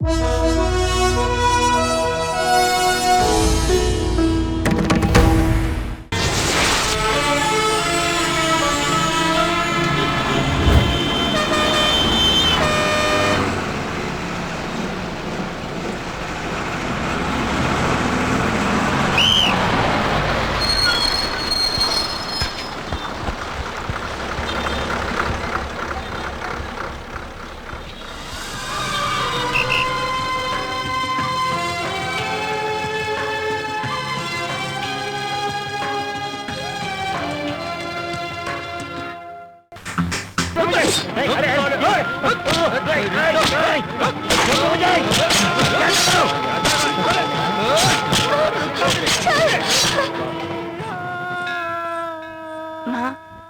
माँ,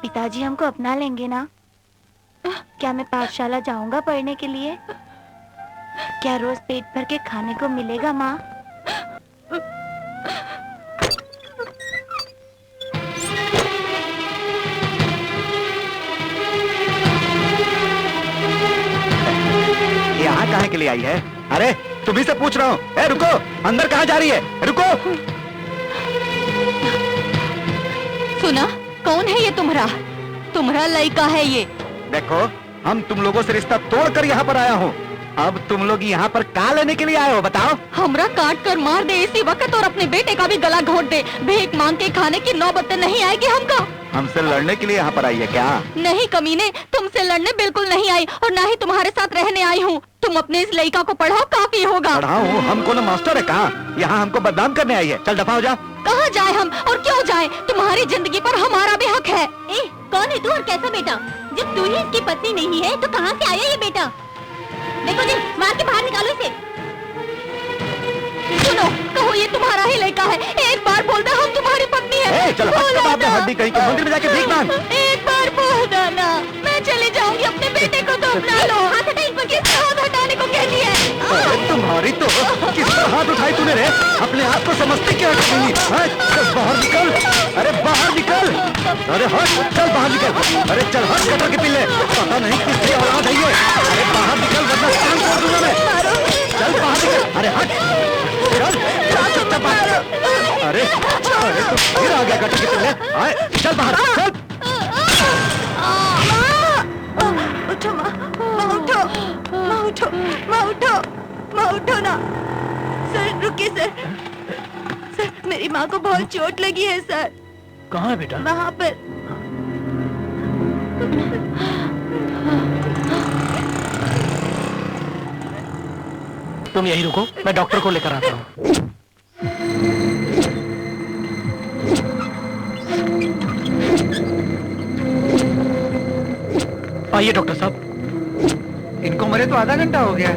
पिताजी हमको अपना लेंगे ना? क्या मैं पाठशाला जाऊंगा पढ़ने के लिए? क्या रोज पेट भर के खाने को मिलेगा माँ? यहाँ काहे के लिए आई है? अरे तुम्ही से पूछ रहा हूँ। ए रुको, अंदर कहाँ जा रही है? रुको। सुना, कौन है ये तुम्हारा लड़का है ये? देखो, हम तुम लोगों से रिश्ता तोड़कर यहाँ पर आया हूँ। अब तुम लोग यहाँ पर क्या लेने के लिए आए हो बताओ? हमरा काट कर मार दे इसी वक्त और अपने बेटे का भी गला घोट दे। भीख मांग के खाने की नौबत नहीं आएगी हमको। हमसे लड़ने के लिए यहाँ पर आई है क्या? नहीं कमीने, तुमसे लड़ने बिल्कुल नहीं आई और ना ही तुम्हारे साथ रहने आई हूँ। तुम अपने इस लड़का को पढ़ाओ, काफी होगा। पढ़ाओ? हम कौन मास्टर है कहाँ? यहाँ हमको बदनाम करने आई है। चल दफा हो जा। कहाँ जाए हम और क्यों जाए? तुम्हारी जिंदगी पर हमारा भी हक है। कौन है तू और कैसा बेटा? जब तू ही इसकी पत्नी नहीं है तो कहाँ से आया ये बेटा? देखो जी, मार के बाहर निकालो इसे। सुनो, कहो ये तुम्हारा ही लड़का है। एक बार बोल दो हम तुम्हारी पत्नी है। चलो हड्डी कहीं के मंदिर में जाके भीख मांग। एक बार बोल दो ना, मैं चली जाऊंगी। अपने बेटे को तो अपना लो। हाथ हटा इन पर, किसने हाथ हटाने को कहती है? तुम्हारी तो किस पर हाथ उठाई तूने रे? अपने आप को समझती क्या करेंगी? चल बाहर निकल। अरे बाहर निकल। अरे हट, चल बाहर निकल। अरे चल हट कटर के पिल्ले, पता नहीं किसकी औलाद है ये। अरे बाहर निकल वरना काम कर दूंगा मैं। चल बाहर निकल। अरे हट, चल चुपचाप बाहर। अरे तो फिर आ गया कटर के पिल्ले। चल बाहर चल। उठो माँ, उठो, माँ उठो ना। सर रुकिए सर, मेरी माँ को बहुत चोट लगी है सर। कहाँ है बेटा? वहाँ पर। तुम यही रुको, मैं डॉक्टर को लेकर आता हूँ। आइए डॉक्टर साहब। इनको मरे तो आधा घंटा हो गया।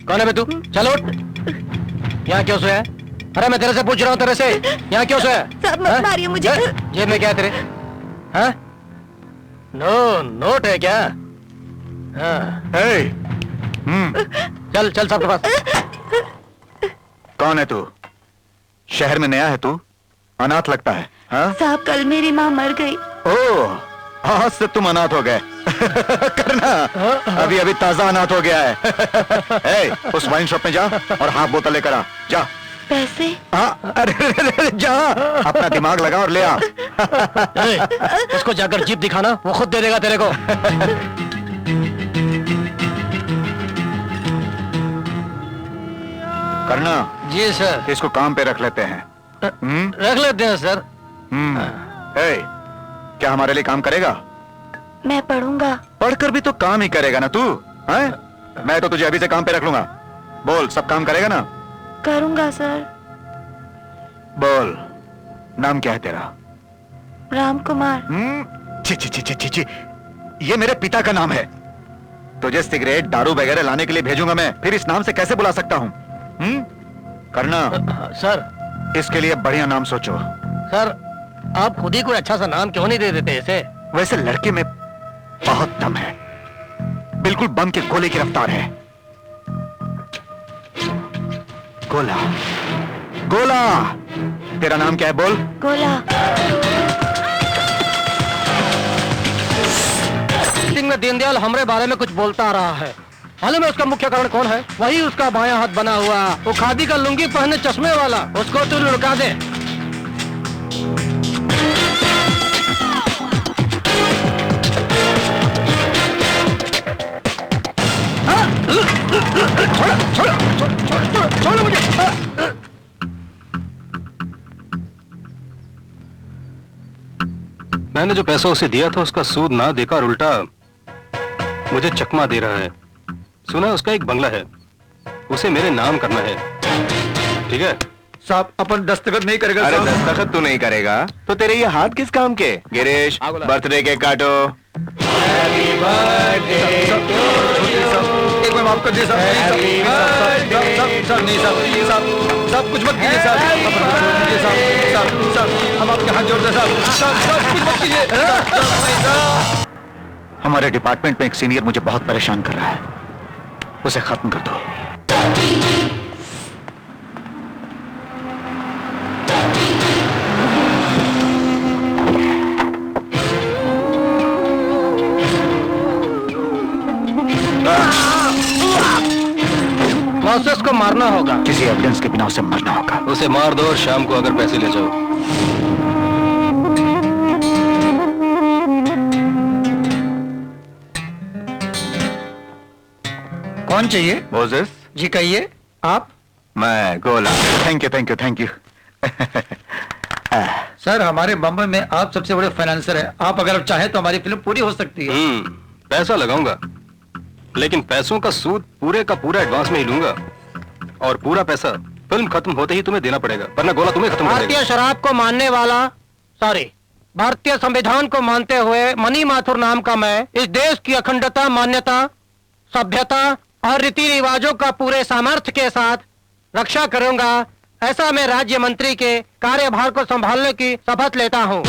कौन है बे तू? चलो उठ। यहाँ क्यों सोया? अरे मैं तेरे से पूछ रहा हूँ, तेरे से यहाँ क्यों सोया? साहब मत मारिए मुझे। जेब में क्या है तेरे? हाँ? नोट है क्या? हाँ। चल चल सबके पास। कौन है तू? शहर में नया है तू? अनाथ लगता है। हाँ? साहब कल मेरी माँ मर गई। ओह, आज से तुम अनाथ हो गए। करना, अभी अभी ताजा अनाथ हो गया है। उस वाइन शॉप में जा और हाफ बोतल लेकर आ। जा। पैसे? हाँ, अरे जा, अपना दिमाग लगा और ले आ। उसको जाकर जीप दिखाना, वो खुद दे देगा तेरे को। करना। जी सर। इसको काम पे रख लेते हैं। रख लेते हैं सर। क्या हमारे लिए काम करेगा? मैं पढ़ूंगा। पढ़कर भी तो काम ही करेगा ना तू? हैं? मैं तो तुझे अभी से काम पे रख लूंगा। बोल, सब काम करेगा ना? करूंगा सर। बोल, नाम क्या है तेरा? राम कुमार। ची ची ची ची ची, ये मेरे पिता का नाम है। तुझे सिगरेट दारू वगैरह लाने के लिए भेजूंगा मैं, फिर इस नाम से कैसे बुला सकता हूँ? करना। सर, इसके लिए बढ़िया नाम सोचो। सर, आप खुद ही कोई अच्छा सा नाम क्यों नहीं दे देते इसे? वैसे लड़के में बहुत दम है, बिल्कुल बम के गोले की रफ्तार है। गोला, गोला, तेरा नाम क्या है बोल? गोला। मीटिंग में दीनदयाल हमारे बारे में कुछ बोलता आ रहा है। हाल में उसका मुख्य कारण कौन है? वही उसका बायां हाथ बना हुआ, वो खादी का लुंगी पहने चश्मे वाला, उसको तू लुढ़का दे। छोड़ो मुझे। मैंने जो पैसा उसे दिया था उसका सूद ना देकर उल्टा मुझे चकमा दे रहा है। सुना है उसका एक बंगला है, उसे मेरे नाम करना है। ठीक है साहब, अपन दस्तखत नहीं करेगा। अरे साहब, दस्तखत तू नहीं करेगा तो तेरे ये हाथ किस काम के? गिरीश, बर्थडे केक काटो। एक बार माफ कर दिए साहब। नहीं साहब, नहीं साहब, कुछ मत कीजिए साहब। साहब, हम आपके हाथ जोड़ते हैं साहब। कुछ मत कीजिए। हमारे डिपार्टमेंट में एक सीनियर मुझे बहुत परेशान कर रहा है, उसे खत्म कर दो। प्रोसेस को मारना होगा। किसी एविडेंस के बिना उसे मरना होगा। उसे मार दो और शाम को अगर पैसे ले जाओ। कौन चाहिए? मोजेस, जी कहिए। आप? मैं गोला। Thank you, thank you, thank you. Sir, हमारे बम्बई में आप सबसे बड़े फाइनेंसर हैं। आप अगर चाहें तो हमारी फिल्म पूरी हो सकती है। पैसा लगाऊंगा, लेकिन पैसों का सूद पूरे का पूरा एडवांस में ही लूंगा, और पूरा पैसा फिल्म खत्म होते ही तुम्हें देना पड़ेगा, वरना गोला तुम्हें खत्म कर भारतीय देगा। शराब को मानने वाला, सॉरी, भारतीय संविधान को मानते हुए मनी माथुर नाम का मैं इस देश की अखंडता, मान्यता, सभ्यता और रीति रिवाजों का पूरे सामर्थ्य के साथ रक्षा करूंगा। ऐसा मैं राज्य मंत्री के कार्यभार को संभालने की शपथ लेता हूँ।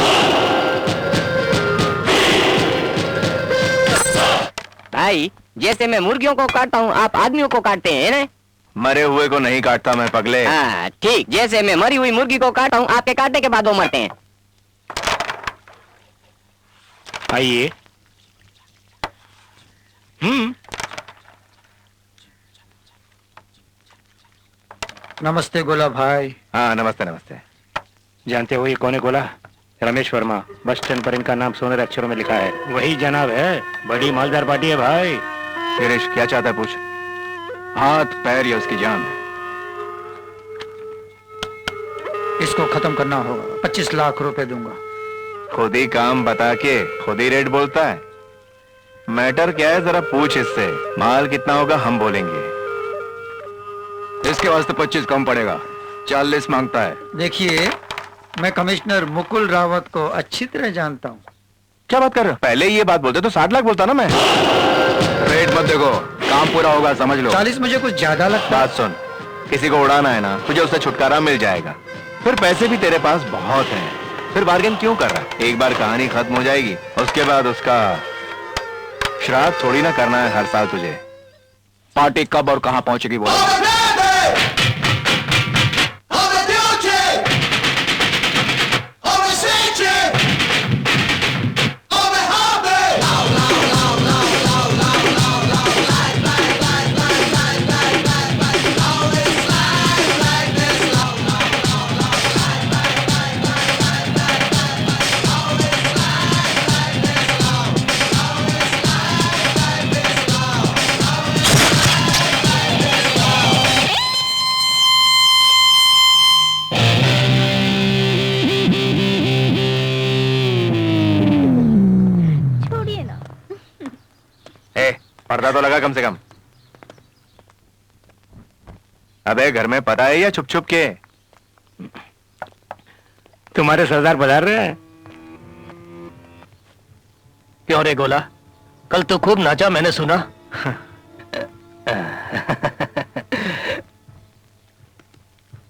भाई, जैसे मैं मुर्गियों को काटता हूँ, आप आदमियों को काटते हैं ना? मरे हुए को नहीं काटता मैं पगले। हाँ ठीक, जैसे मैं मरी हुई मुर्गी को काटता हूँ, आपके काटने के बाद वो मरते हैं। आइए। नमस्ते गोला भाई। हाँ नमस्ते नमस्ते। जानते हो ये कौन है गोला? रमेश वर्मा। बस स्टैंड पर इनका नाम सोनेरे अक्षरों में लिखा है। वही जनाब है, बड़ी मालदार पार्टी है भाई। गिरीश, क्या चाहता है पूछ। हाथ पैर या उसकी जान? इसको खत्म करना होगा। 25 लाख रुपए दूंगा। खुद ही काम बता के खुद ही रेट बोलता है। मैटर क्या है जरा पूछ इससे। माल कितना होगा हम बोलेंगे। इसके वास्ते 25 कम पड़ेगा, 40 मांगता है। देखिए, मैं कमिश्नर मुकुल रावत को अच्छी तरह जानता हूँ। क्या बात कर रहे हो? पहले ही ये बात बोलते तो 60 लाख बोलता ना मैं। रेट मत देखो, काम पूरा होगा समझ लो। 40 मुझे कुछ ज्यादा लगता है। बात सुन, किसी को उड़ाना है ना, तुझे उससे छुटकारा मिल जाएगा। फिर पैसे भी तेरे पास बहुत हैं, फिर बार्गेन क्यों कर रहा है? एक बार कहानी खत्म हो जाएगी, उसके बाद उसका श्राद्ध थोड़ी ना करना है हर साल तुझे। पार्टी कब और कहां पहुंचेगी बोलो। पर्दा तो लगा कम से कम। अबे घर में पता है या छुप छुप के? तुम्हारे सरदार पधार रहे हैं। क्यों रे गोला, कल तो खूब नाचा मैंने सुना।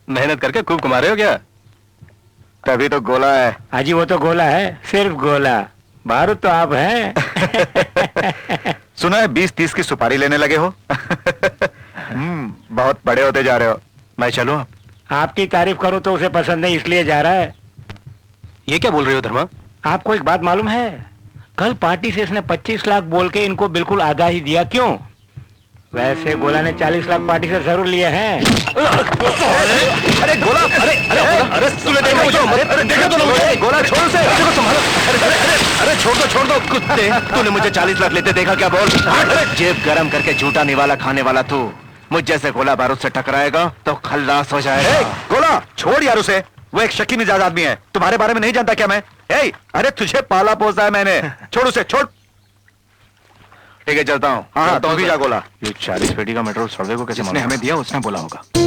मेहनत करके खूब कमा रहे हो क्या? तभी तो गोला है। हाजी वो तो गोला है, सिर्फ गोला। बारूद तो आप हैं। सुना है 20-30 की सुपारी लेने लगे हो। बहुत बड़े होते जा रहे हो। मैं चलूं अब? आपकी तारीफ करूं तो उसे पसंद नहीं इसलिए जा रहा है। ये क्या बोल रहे हो धर्मा? आपको एक बात मालूम है, कल पार्टी से इसने 25 लाख बोल के इनको बिल्कुल आधा ही दिया। क्यों? वैसे गोला ने 40 लाख पार्टी से जरूर लिए हैं। अरे गोला, अरे तूने देखा मुझे? अरे देखा तो गोला, छोड़ उसे, देखो संभालो। अरे छोड़ दो कुत्ते। तूने मुझे 40 लाख लेते देखा क्या? बोल। जेब गरम करके झूठा निवाला खाने वाला तू मुझ जैसे गोला बारूद से टकराएगा तो खल्लास हो जाएगा। गोला छोड़ यार उसे, वो एक शकी मिजाज आदमी है। तुम्हारे बारे में नहीं जानता क्या मैं? अरे तुझे पाला पोसा है मैंने। छोड़ उसे, छोड़। ठीक है चलता हूँ। हाँ तो भी जा गोला। ये 40 पेटी का मेट्रो सड़वे को कैसे हमें दिया? उसने बोला होगा। 7,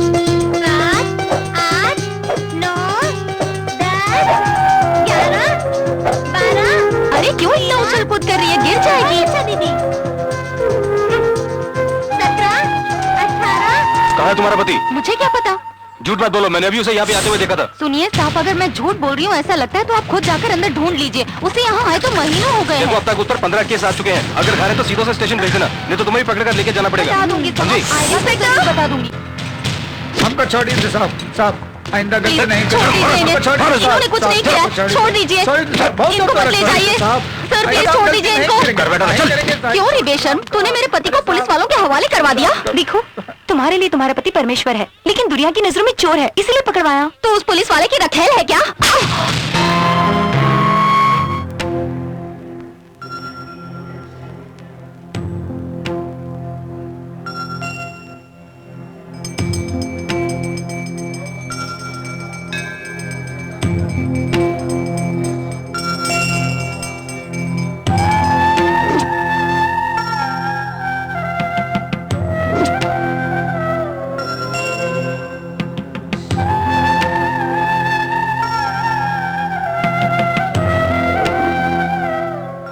8, 9, 10, 11, 12। अरे क्यों इतना उछल कूद कर रही है? गिर जाएगी। अच्छा दीदी। 17, 18। कहाँ है तुम्हारा पति? मुझे क्या पता? झूठ मत बोलो, मैंने अभी उसे यहाँ पे आते हुए देखा था। सुनिए साहब, अगर मैं झूठ बोल रही हूँ ऐसा लगता है तो आप खुद जाकर अंदर ढूंढ लीजिए। उसे यहाँ आए तो महीनों हो गए देखो हैं। अब तक उत्तर 15 केस आ चुके हैं। अगर घर है तो सीधो से स्टेशन भेज देना, नहीं तो तुम्हें भी पकड़ कर लेके जाना पड़ेगा। बता दूंगी समझी? बता दूंगी। हमको छोड़ दीजिए साहब, आइंदा प्लीज, छोड़ दीजिए इन्हें। इन्होंने कुछ नहीं किया, छोड़ दीजिए। इनको मत ले जाइए सर, प्लीज छोड़ दीजिए इनको। क्यों रे बेशर्म, तूने मेरे पति को पुलिस वालों के हवाले करवा दिया। देखो, तुम्हारे लिए तुम्हारा पति परमेश्वर है, लेकिन दुनिया की नजरों में चोर है, इसीलिए पकड़वाया। तो उस पुलिस वाले की रखेल है क्या?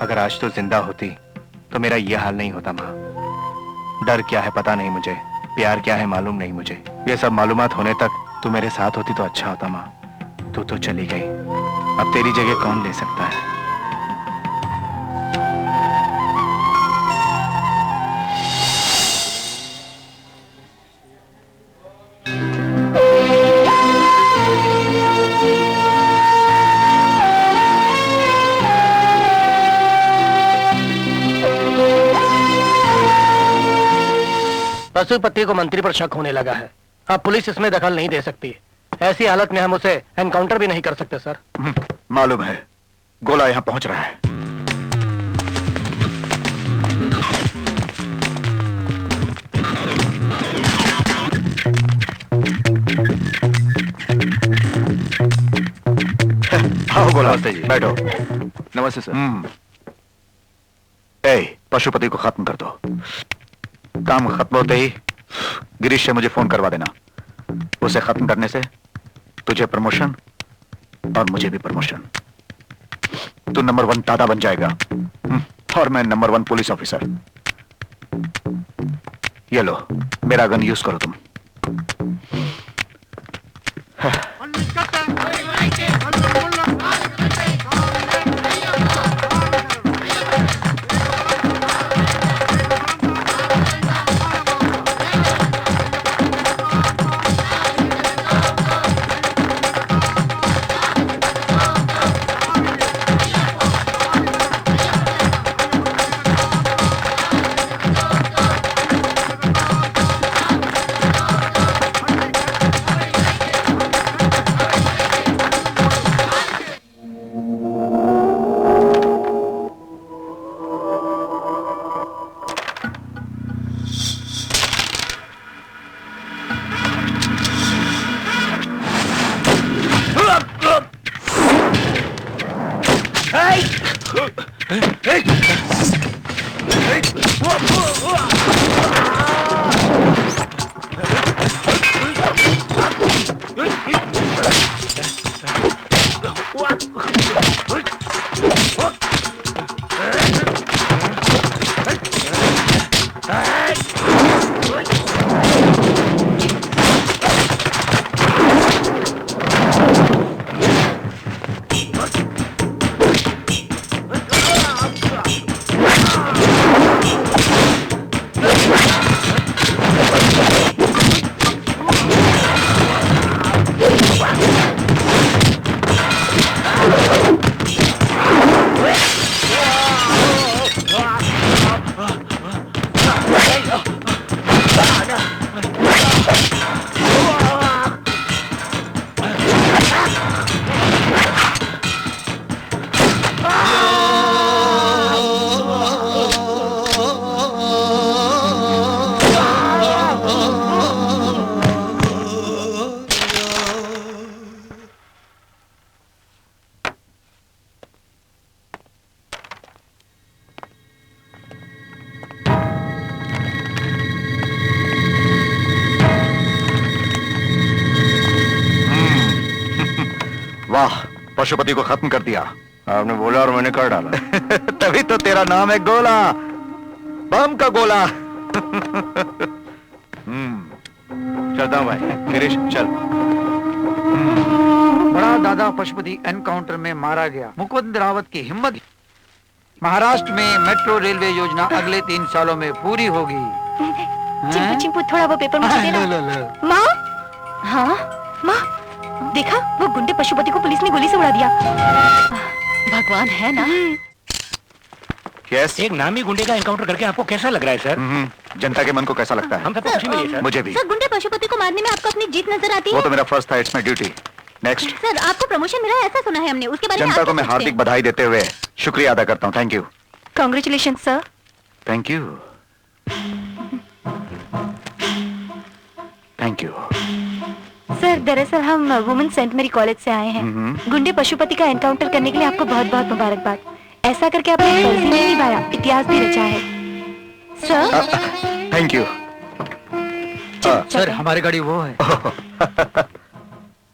अगर आज तो जिंदा होती तो मेरा ये हाल नहीं होता माँ। डर क्या है पता नहीं मुझे, प्यार क्या है मालूम नहीं मुझे। ये सब मालूमात होने तक तू मेरे साथ होती तो अच्छा होता माँ। तू तो चली गई, अब तेरी जगह कौन ले सकता है? पशुपति को मंत्री पर शक होने लगा है। अब पुलिस इसमें दखल नहीं दे सकती। ऐसी हालत में हम उसे एनकाउंटर भी नहीं कर सकते सर। मालूम है, गोला यहाँ पहुंच रहा है। आओ गोला, बैठो। नमस्ते सर। पशुपति को खत्म कर दो। काम खत्म होते ही गिरीश से मुझे फोन करवा देना। उसे खत्म करने से तुझे प्रमोशन और मुझे भी प्रमोशन। तू नंबर 1 दादा बन जाएगा और मैं नंबर 1 पुलिस ऑफिसर। ये लो, मेरा गन यूज करो तुम। पशुपति को खत्म कर दिया। आपने बोला और मैंने कर डाला। तभी तो तेरा नाम है गोला, बम का गोला। चलता हूँ भाई। गिरीश चल। बड़ा दादा पशुपति एनकाउंटर में मारा गया। मुकुंद रावत की हिम्मत। महाराष्ट्र में मेट्रो रेलवे योजना अगले 3 सालों में पूरी होगी। चिंपू चिंपू थोड़ा वो पेपर मुझे देना। माँ, हाँ माँ, देखा वो गुंडे पशुपति को पुलिस ने गोली से उड़ा दिया। भगवान है ना। यस। एक नामी गुंडे का एनकाउंटर करके आपको कैसा लग रहा है सर? जनता के मन को कैसा लगता है? हम सबको खुशी मिली है सर। मुझे भी। सर, गुंडे पशुपति को मारने में आपको अपनी जीत नजर आती वो है? तो मेरा फर्स्ट था, it's my duty. Next. Sir, आपको प्रमोशन मिला है ऐसा सुना है हमने, उसके बारे में जनता आप को क्या मैं सोचते हार्दिक हैं? बधाई देते हुए शुक्रिया अदा करता हूँ। Thank you. Congratulation sir. Thank you. Thank you. Sir, दरअसल हम वुमेन सेंट मेरी कॉलेज से आए हैं। गुंडे पशुपति का एनकाउंटर करने के लिए आपको बहुत बहुत मुबारकबाद। ऐसा करके आपने फर्ज ही नहीं निभाया, इतिहास भी रचा है सर। Thank you. सर, हमारी गाड़ी वो है।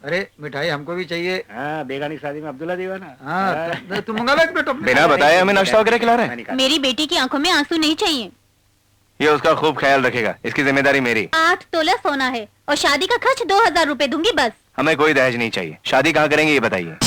अरे मिठाई हमको भी चाहिए। हाँ, बेगानी शादी में अब्दुल्ला दीवाना। हाँ, तुम मंगा लो एक मिनट। बिना बताए हमें नाश्ता वगैरह खिला रहे हैं। मेरी बेटी की आंखों में आंसू नहीं चाहिए। ये उसका खूब ख्याल रखेगा, इसकी जिम्मेदारी मेरी। 8 तोला सोना है और शादी का खर्च 2000 रुपए दूंगी बस। हमें कोई दहेज नहीं चाहिए। शादी कहाँ करेंगे ये बताइए।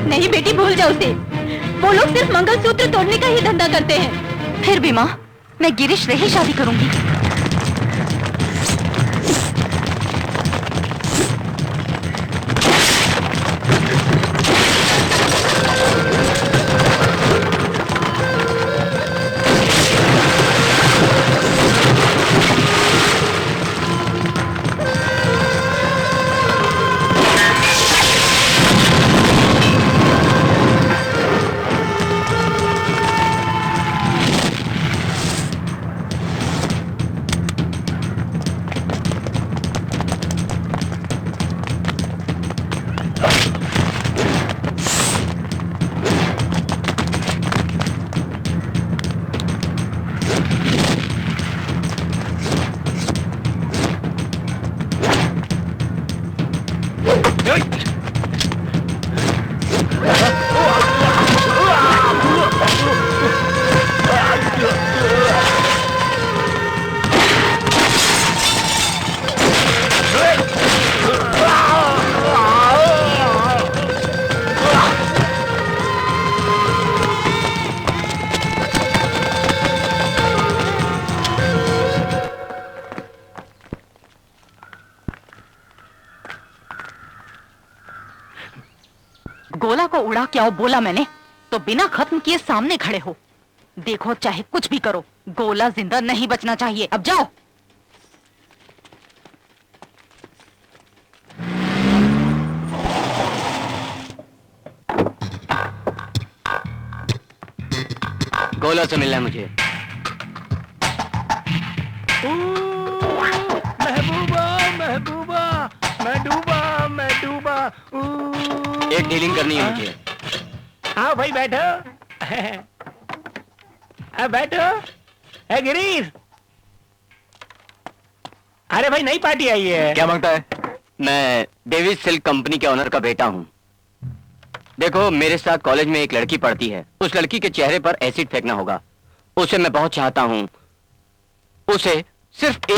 नहीं बेटी, भूल जाओ उसे। वो लोग सिर्फ मंगलसूत्र तोड़ने का ही धंधा करते हैं। फिर भी माँ, मैं गिरीश से ही शादी करूंगी। गोला को उड़ा के आओ बोला मैंने, तो बिना खत्म किए सामने खड़े हो। देखो चाहे कुछ भी करो, गोला जिंदा नहीं बचना चाहिए। अब जाओ। गोला से मिलना है मुझे। महबूबा महबूबा, मैं डूबा मैं डूबा। एक डीलिंग करनी है मुझे। हाँ भाई बैठो। बैठो। है गिरीश। अरे भाई नई पार्टी आई है। क्या मांगता है? मैं डेविस सिल्क कंपनी के ऑनर का बेटा हूँ। देखो, मेरे साथ कॉलेज में एक लड़की पढ़ती है। उस लड़की के चेहरे पर एसिड फेंकना होगा। उसे मैं बहुत चाहता हूँ। उसे सिर्फ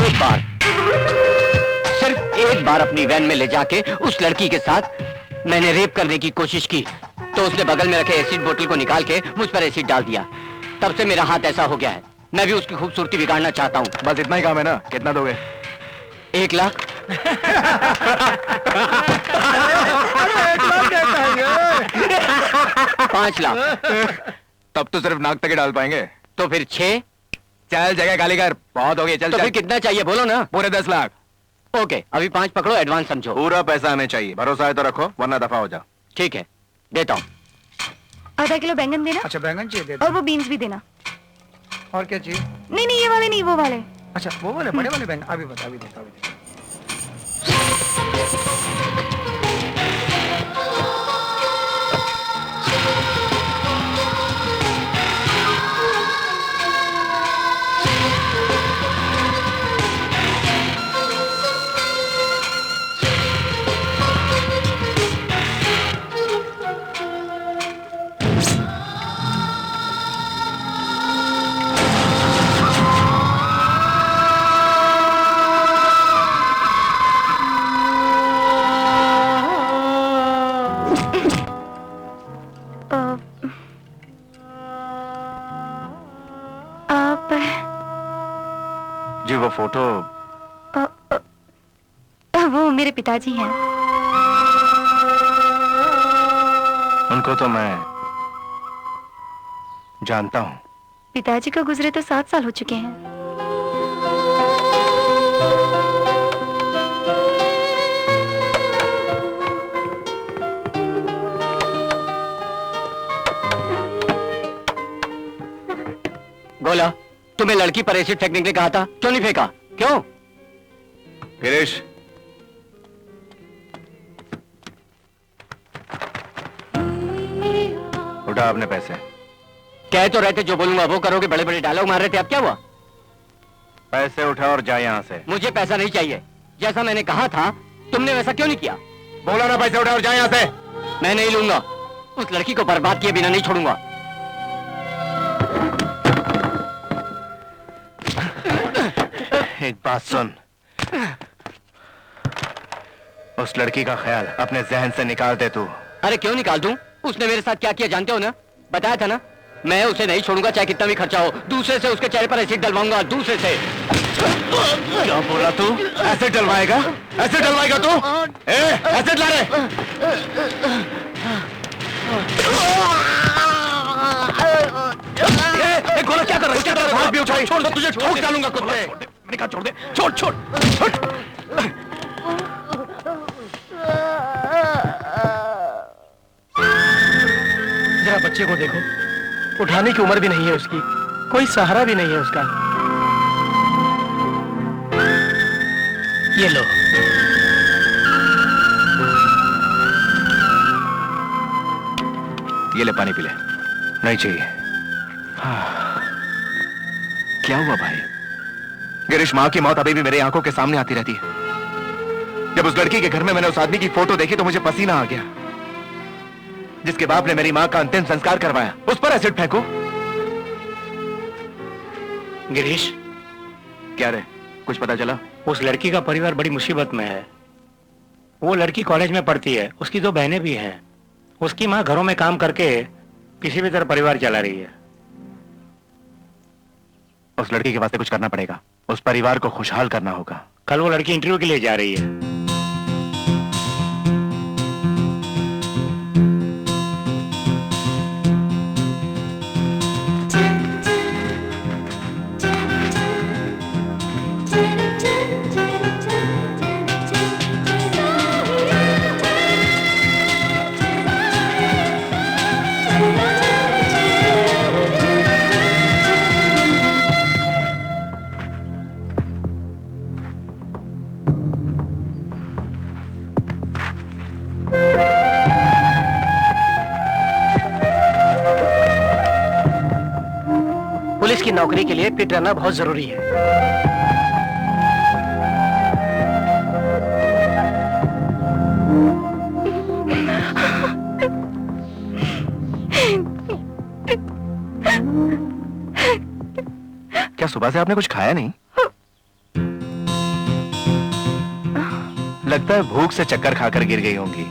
एक बार अपनी वैन में ले जाके उस लड़की के साथ मैंने रेप करने की कोशिश की, तो उसने बगल में रखे एसिड बोतल को निकाल के मुझ पर एसिड डाल दिया। तब से मेरा हाथ ऐसा हो गया है। मैं भी उसकी खूबसूरती बिगाड़ना चाहता हूँ। बस इतना ही काम है ना? कितना दोगे? 1 लाख। 5 लाख। तब तो सिर्फ नाक तक ही डाल पाएंगे। तो फिर 6। चल जगह खाली कर, बहुत हो गई। चल तो चल। फिर कितना चाहिए बोलो ना। पूरे 10 लाख। ओके, अभी 5 पकड़ो, एडवांस समझो। पूरा पैसा हमें चाहिए। भरोसा है तो रखो, वरना दफा हो जाओ। ठीक है, देता हूँ। आधा किलो बैंगन देना अच्छा, बैंगन चाहिए दे दो। और वो बीन्स भी देना। और क्या चाहिए? नहीं नहीं, ये वाले नहीं, वो वाले। अच्छा वो वाले बड़े वाले बैंक, अभी बता, अभी देखा, अभी देखा। आप जी वो फोटो वो मेरे पिताजी हैं। उनको तो मैं जानता हूँ। पिताजी का गुजरे तो 7 साल हो चुके हैं। गोला, तुम्हें लड़की पर एसिड फेंकने के लिए कहा था, क्यों नहीं फेंका? क्यों? गिरीश, उठा अपने पैसे। कह तो रहे थे जो बोलूंगा वो करोगे, बड़े बड़े डायलॉग मार रहे थे, अब क्या हुआ? पैसे उठा और जा यहाँ से। मुझे पैसा नहीं चाहिए। जैसा मैंने कहा था तुमने वैसा क्यों नहीं किया? बोला ना पैसे उठा और जा यहाँ से। मैं नहीं लूंगा। उस लड़की को बर्बाद किए बिना नहीं छोड़ूंगा। एक बात सुन, उस लड़की का ख्याल अपने जहन से निकाल दे तू। अरे क्यों निकाल दूं? उसने मेरे साथ क्या किया जानते हो ना? बताया था ना, मैं उसे नहीं छोड़ूंगा चाहे कितना भी खर्चा हो। दूसरे से उसके चेहरे पर एसिड डलवाऊंगा, दूसरे से। क्या बोला तू? एसिड डलवाएगा? एसिड डलवाएगा तू? एसिड ला रे। गोला क्या कर रहा है? क्या कर रहा है? हाथ भी उठाई। छोड़ दो, तुझे ठोक डालूंगा कुत्ते। मैंने कहा छोड़ दे। छोड़ छोड़ छोड़। जरा बच्चे को देखो, उठाने की उम्र भी नहीं है उसकी, कोई सहारा भी नहीं है उसका। ये लो। ये ले पानी पी ले। नहीं चाहिए। क्या हुआ भाई? गिरीश, माँ की मौत अभी भी मेरी आंखों के सामने आती रहती है। जब उस लड़की के घर में मैंने उस आदमी की फोटो देखी तो मुझे पसीना आ गया। जिसके बाप ने मेरी माँ का अंतिम संस्कार करवाया, उस पर एसिड फेंको। गिरीश, क्या रे, कुछ पता चला? उस लड़की का परिवार बड़ी मुसीबत में है। वो लड़की कॉलेज में पढ़ती है, उसकी 2 बहनें भी हैं। उसकी माँ घरों में काम करके किसी भी तरह परिवार चला रही है। उस लड़की के वास्ते कुछ करना पड़ेगा। उस परिवार को खुशहाल करना होगा। कल वो लड़की इंटरव्यू के लिए जा रही है। पुलिस की नौकरी के लिए फिट रहना बहुत जरूरी है। क्या सुबह से आपने कुछ खाया नहीं? लगता है भूख से चक्कर खाकर गिर गई होंगी।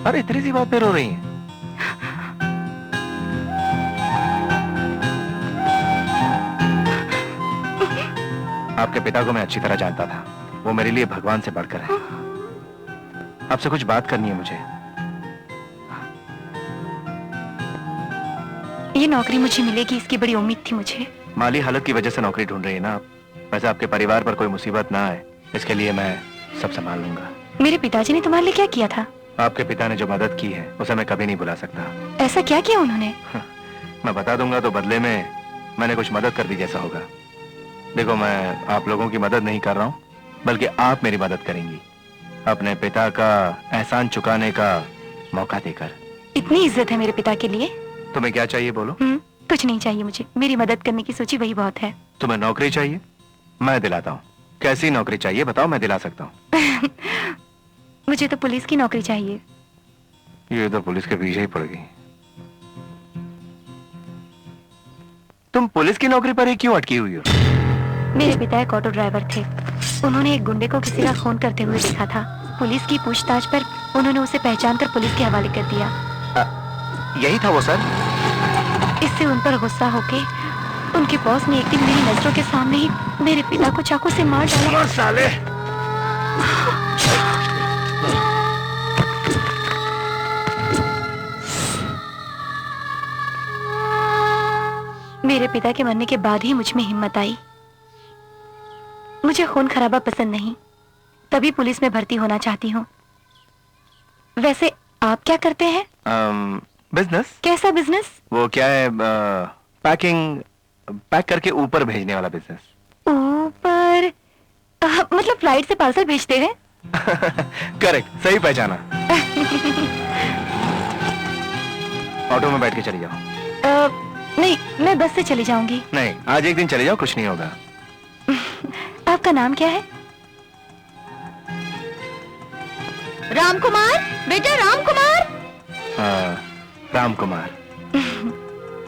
अरे इतनी सी बात पे रो रही हैं। आपके पिता को मैं अच्छी तरह जानता था। वो मेरे लिए भगवान से बढ़कर है। आपसे कुछ बात करनी है मुझे। ये नौकरी मुझे मिलेगी इसकी बड़ी उम्मीद थी मुझे। माली हालत की वजह से नौकरी ढूंढ रही है ना आप? वैसे आपके परिवार पर कोई मुसीबत ना आए इसके लिए मैं सब संभाल लूंगा। मेरे पिताजी ने तुम्हारे लिए क्या किया था? आपके पिता ने जो मदद की है उसे मैं कभी नहीं भुला सकता। ऐसा क्या किया उन्होंने? मैं बता दूंगा तो बदले में मैंने कुछ मदद कर दी जैसा होगा। देखो, मैं आप लोगों की मदद नहीं कर रहा हूँ, बल्कि आप मेरी मदद करेंगी अपने पिता का एहसान चुकाने का मौका देकर। इतनी इज्जत है मेरे पिता के लिए। तुम्हें क्या चाहिए बोलो? कुछ नहीं चाहिए मुझे, मेरी मदद करने की सोची वही बहुत है। तुम्हें नौकरी चाहिए? मैं दिलाता हूँ। कैसी नौकरी चाहिए बताओ, मैं दिला सकता हूँ। मुझे तो पुलिस की नौकरी चाहिए। ये तो पुलिस के पीछे ही पड़ गई। तुम पुलिस की नौकरी पर ही क्यों अटकी हुई हो? मेरे पिता एक ऑटो ड्राइवर थे। उन्होंने एक गुंडे को किसी का खून करते हुए देखा था। पुलिस की पूछताछ पर उन्होंने उसे पहचान कर पुलिस के हवाले कर दिया। यही था वो सर? इससे उन पर गुस्सा होके उनके बॉस ने एक दिन मेरी नजरों के सामने ही मेरे पिता को चाकू से मार डाला। साले! मेरे पिता के मरने के बाद ही मुझ में हिम्मत आई। मुझे खून खराबा पसंद नहीं, तभी पुलिस में भर्ती होना चाहती हूँ। वैसे आप क्या करते हैं? बिजनेस। कैसा बिजनेस? वो क्या है, पैक करके ऊपर भेजने वाला बिजनेस। ऊपर? मतलब फ्लाइट से पार्सल भेजते हैं? करेक्ट, सही पहचाना। ऑटो में बैठ के चली जाओ। नहीं, मैं बस से चली जाऊंगी। नहीं, आज एक दिन चले जाओ, कुछ नहीं होगा। आपका नाम क्या है? राम कुमार, बेटा राम कुमार। राम कुमार।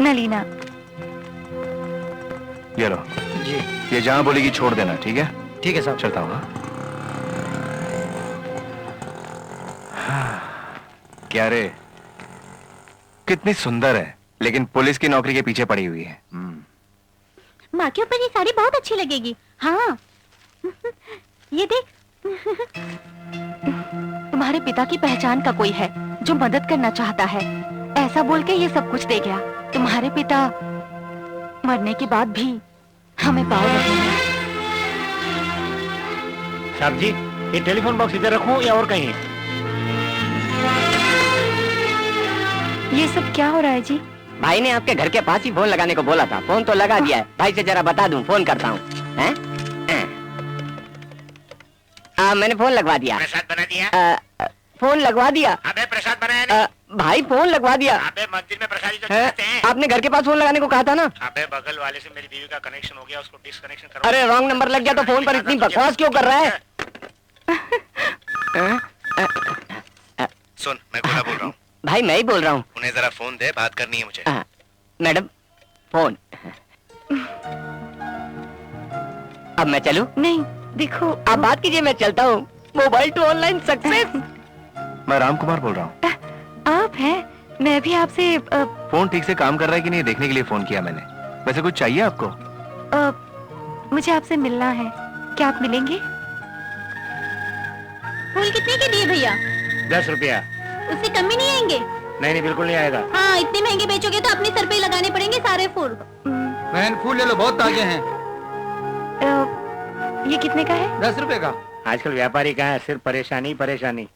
नलीना। ये लो जी ये जहां बोलेगी छोड़ देना, ठीक है? ठीक है साहब। चलता हूँ। क्या रे, कितनी सुंदर है, लेकिन पुलिस की नौकरी के पीछे पड़ी हुई है। माँ के ऊपर ये साड़ी बहुत अच्छी लगेगी। हाँ ये देख। तुम्हारे पिता की पहचान का कोई है जो मदद करना चाहता है, ऐसा बोल के ये सब कुछ दे गया। तुम्हारे पिता मरने के बाद भी हमें पाव रहे हैं। साहब जी, ये टेलीफोन बॉक्स इधर रखूं या और कहीं? ये सब क्या हो रहा है जी? भाई ने आपके घर के पास ही फोन लगाने को बोला था, फोन तो लगा दिया है। भाई से जरा बता दूं, फोन करता हूँ। मैंने फोन लगवा दिया। प्रसाद बना दिया? फोन लगवा दिया। अबे प्रसाद बनाया नहीं? भाई फोन लगवा दिया। अबे मंदिर में प्रसादी तो चढ़ाते हैं। आपने घर के पास फोन लगाने को कहा था ना? अबे बगल वाले से मेरी बीवी का कनेक्शन हो गया, उसको डिसकनेक्शन करो। अरे रॉन्ग नंबर लग गया तो फोन पर इतनी बकवास क्यों कर रहा है? सुन, मैं गोला बोल रहा हूँ। भाई मैं ही बोल रहा हूँ। उन्हें जरा फोन दे, बात करनी है मुझे। Madam phone. अब मैं चलूं? नहीं, देखो आप बात कीजिए, मैं चलता हूँ। Mobile to online success. मैं राम कुमार बोल रहा हूँ। आप हैं? मैं भी आपसे फोन ठीक से काम कर रहा है कि नहीं देखने के लिए फोन किया मैंने। वैसे कुछ चाहिए आपको? मुझे आपसे मिलना है, क्या आप मिलेंगे? फूल कितने के दिए भैया? 10 रुपया। उससे कम भी नहीं आएंगे? नहीं नहीं, बिल्कुल नहीं आएगा। हाँ, इतने महंगे बेचोगे तो अपने सर पे ही लगाने पड़ेंगे सारे फूल। बहन फूल ले लो, बहुत ताजे हैं। ये कितने का है? 10 रुपए का। आजकल व्यापारी कहाँ है, सिर्फ परेशानी परेशानी।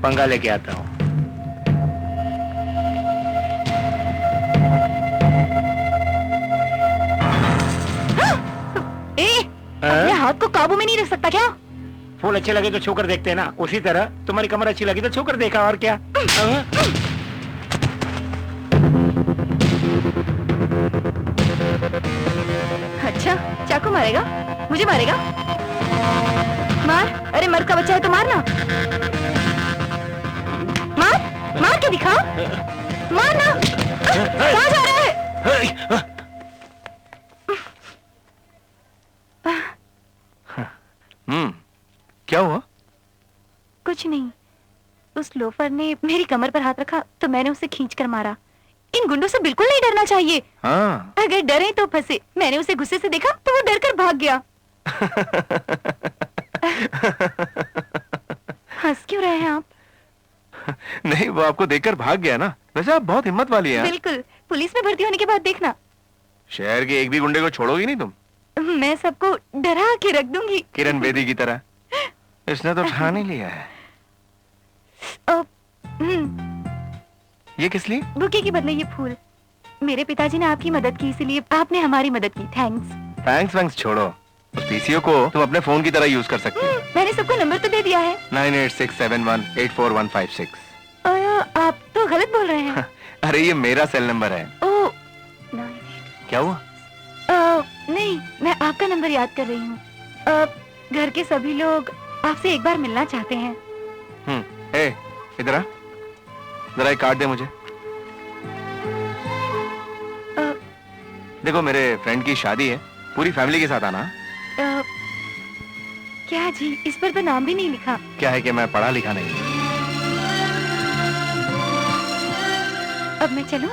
पंगा लेके आता हूँ। अपने हाथ को काबू में नहीं रख सकता क्या? फूल अच्छे लगे तो छू कर देखते हैं ना, उसी तरह तुम्हारी कमर अच्छी लगी तो छू कर देखा, और क्या। अच्छा, चाकू मारेगा? मुझे मारेगा? मार, अरे मर्द का बच्चा है तो मारना। मार, मार के दिखा। मारना। कहाँ जा रहा है? क्या हुआ? कुछ नहीं, उस लोफर ने मेरी कमर पर हाथ रखा तो मैंने उसे खींचकर मारा। इन गुंडों से बिल्कुल नहीं डरना चाहिए। हाँ। अगर डरे तो फंसे। मैंने उसे गुस्से से देखा तो वो डरकर भाग गया। हंस क्यों रहे हैं आप? नहीं, वो आपको देखकर भाग गया ना। वैसे आप बहुत हिम्मत वाली हैं। बिल्कुल, पुलिस में भर्ती होने के बाद देखना। शहर के एक भी गुंडे को छोड़ोगी नहीं तुम? मैं सबको डरा के रख दूंगी। किरण बेदी की तरह। इसने तो ठान ही लिया है। ये किस लिए? बुके के बदले ये फूल। मेरे पिताजी ने आपकी मदद की, इसलिए आपने हमारी मदद की। थैंक्स। थैंक्स वैंक्स छोड़ो, उस पीसीओ को तुम अपने फोन की तरह यूज कर सकती हो। मैंने सबको नंबर तो दे दिया है। 9867184156। आप तो गलत बोल रहे हैं। अरे ये मेरा सेल नंबर है। ओह, क्या हुआ? नहीं, मैं आपका नंबर याद कर रही हूँ। घर के सभी लोग आपसे एक बार मिलना चाहते हैं। ए, इधर आ, जरा एक कार्ड दे मुझे। देखो मेरे फ्रेंड की शादी है, पूरी फैमिली के साथ आना। क्या जी, इस पर तो नाम भी नहीं लिखा। क्या है कि मैं पढ़ा लिखा नहीं। अब मैं चलूं?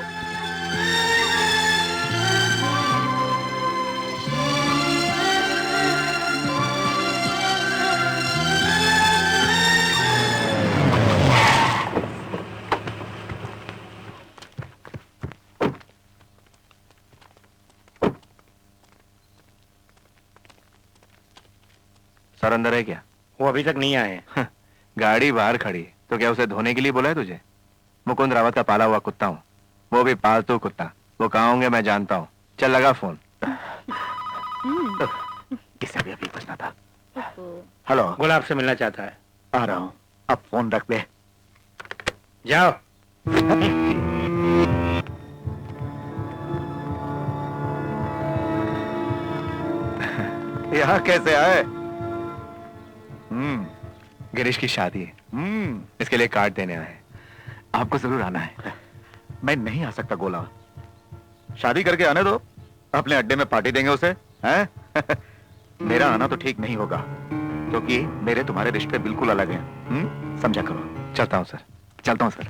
सर अंदर है क्या? वो अभी तक नहीं आए। गाड़ी बाहर खड़ी, तो क्या उसे धोने के लिए बोला है तुझे? मुकुंद रावत का पाला हुआ कुत्ता हूँ, वो भी पालतू कुत्ता। वो कहाँ होंगे मैं जानता हूँ। चल लगा फोन। किसे भी अभी बचना था। हेलो, गुलाब से मिलना चाहता है। आ रहा हूँ, अब फोन रख दे। जाओ। यहाँ कैसे आए? गिरीश की शादी है, इसके लिए कार्ड देने आए। आपको जरूर आना है। मैं नहीं आ सकता गोला। शादी करके आने दो, अपने अड्डे में पार्टी देंगे उसे, हैं? मेरा आना तो ठीक नहीं होगा, क्योंकि मेरे तुम्हारे रिश्ते बिल्कुल अलग हैं। समझा करो। चलता हूँ सर। चलता हूँ सर।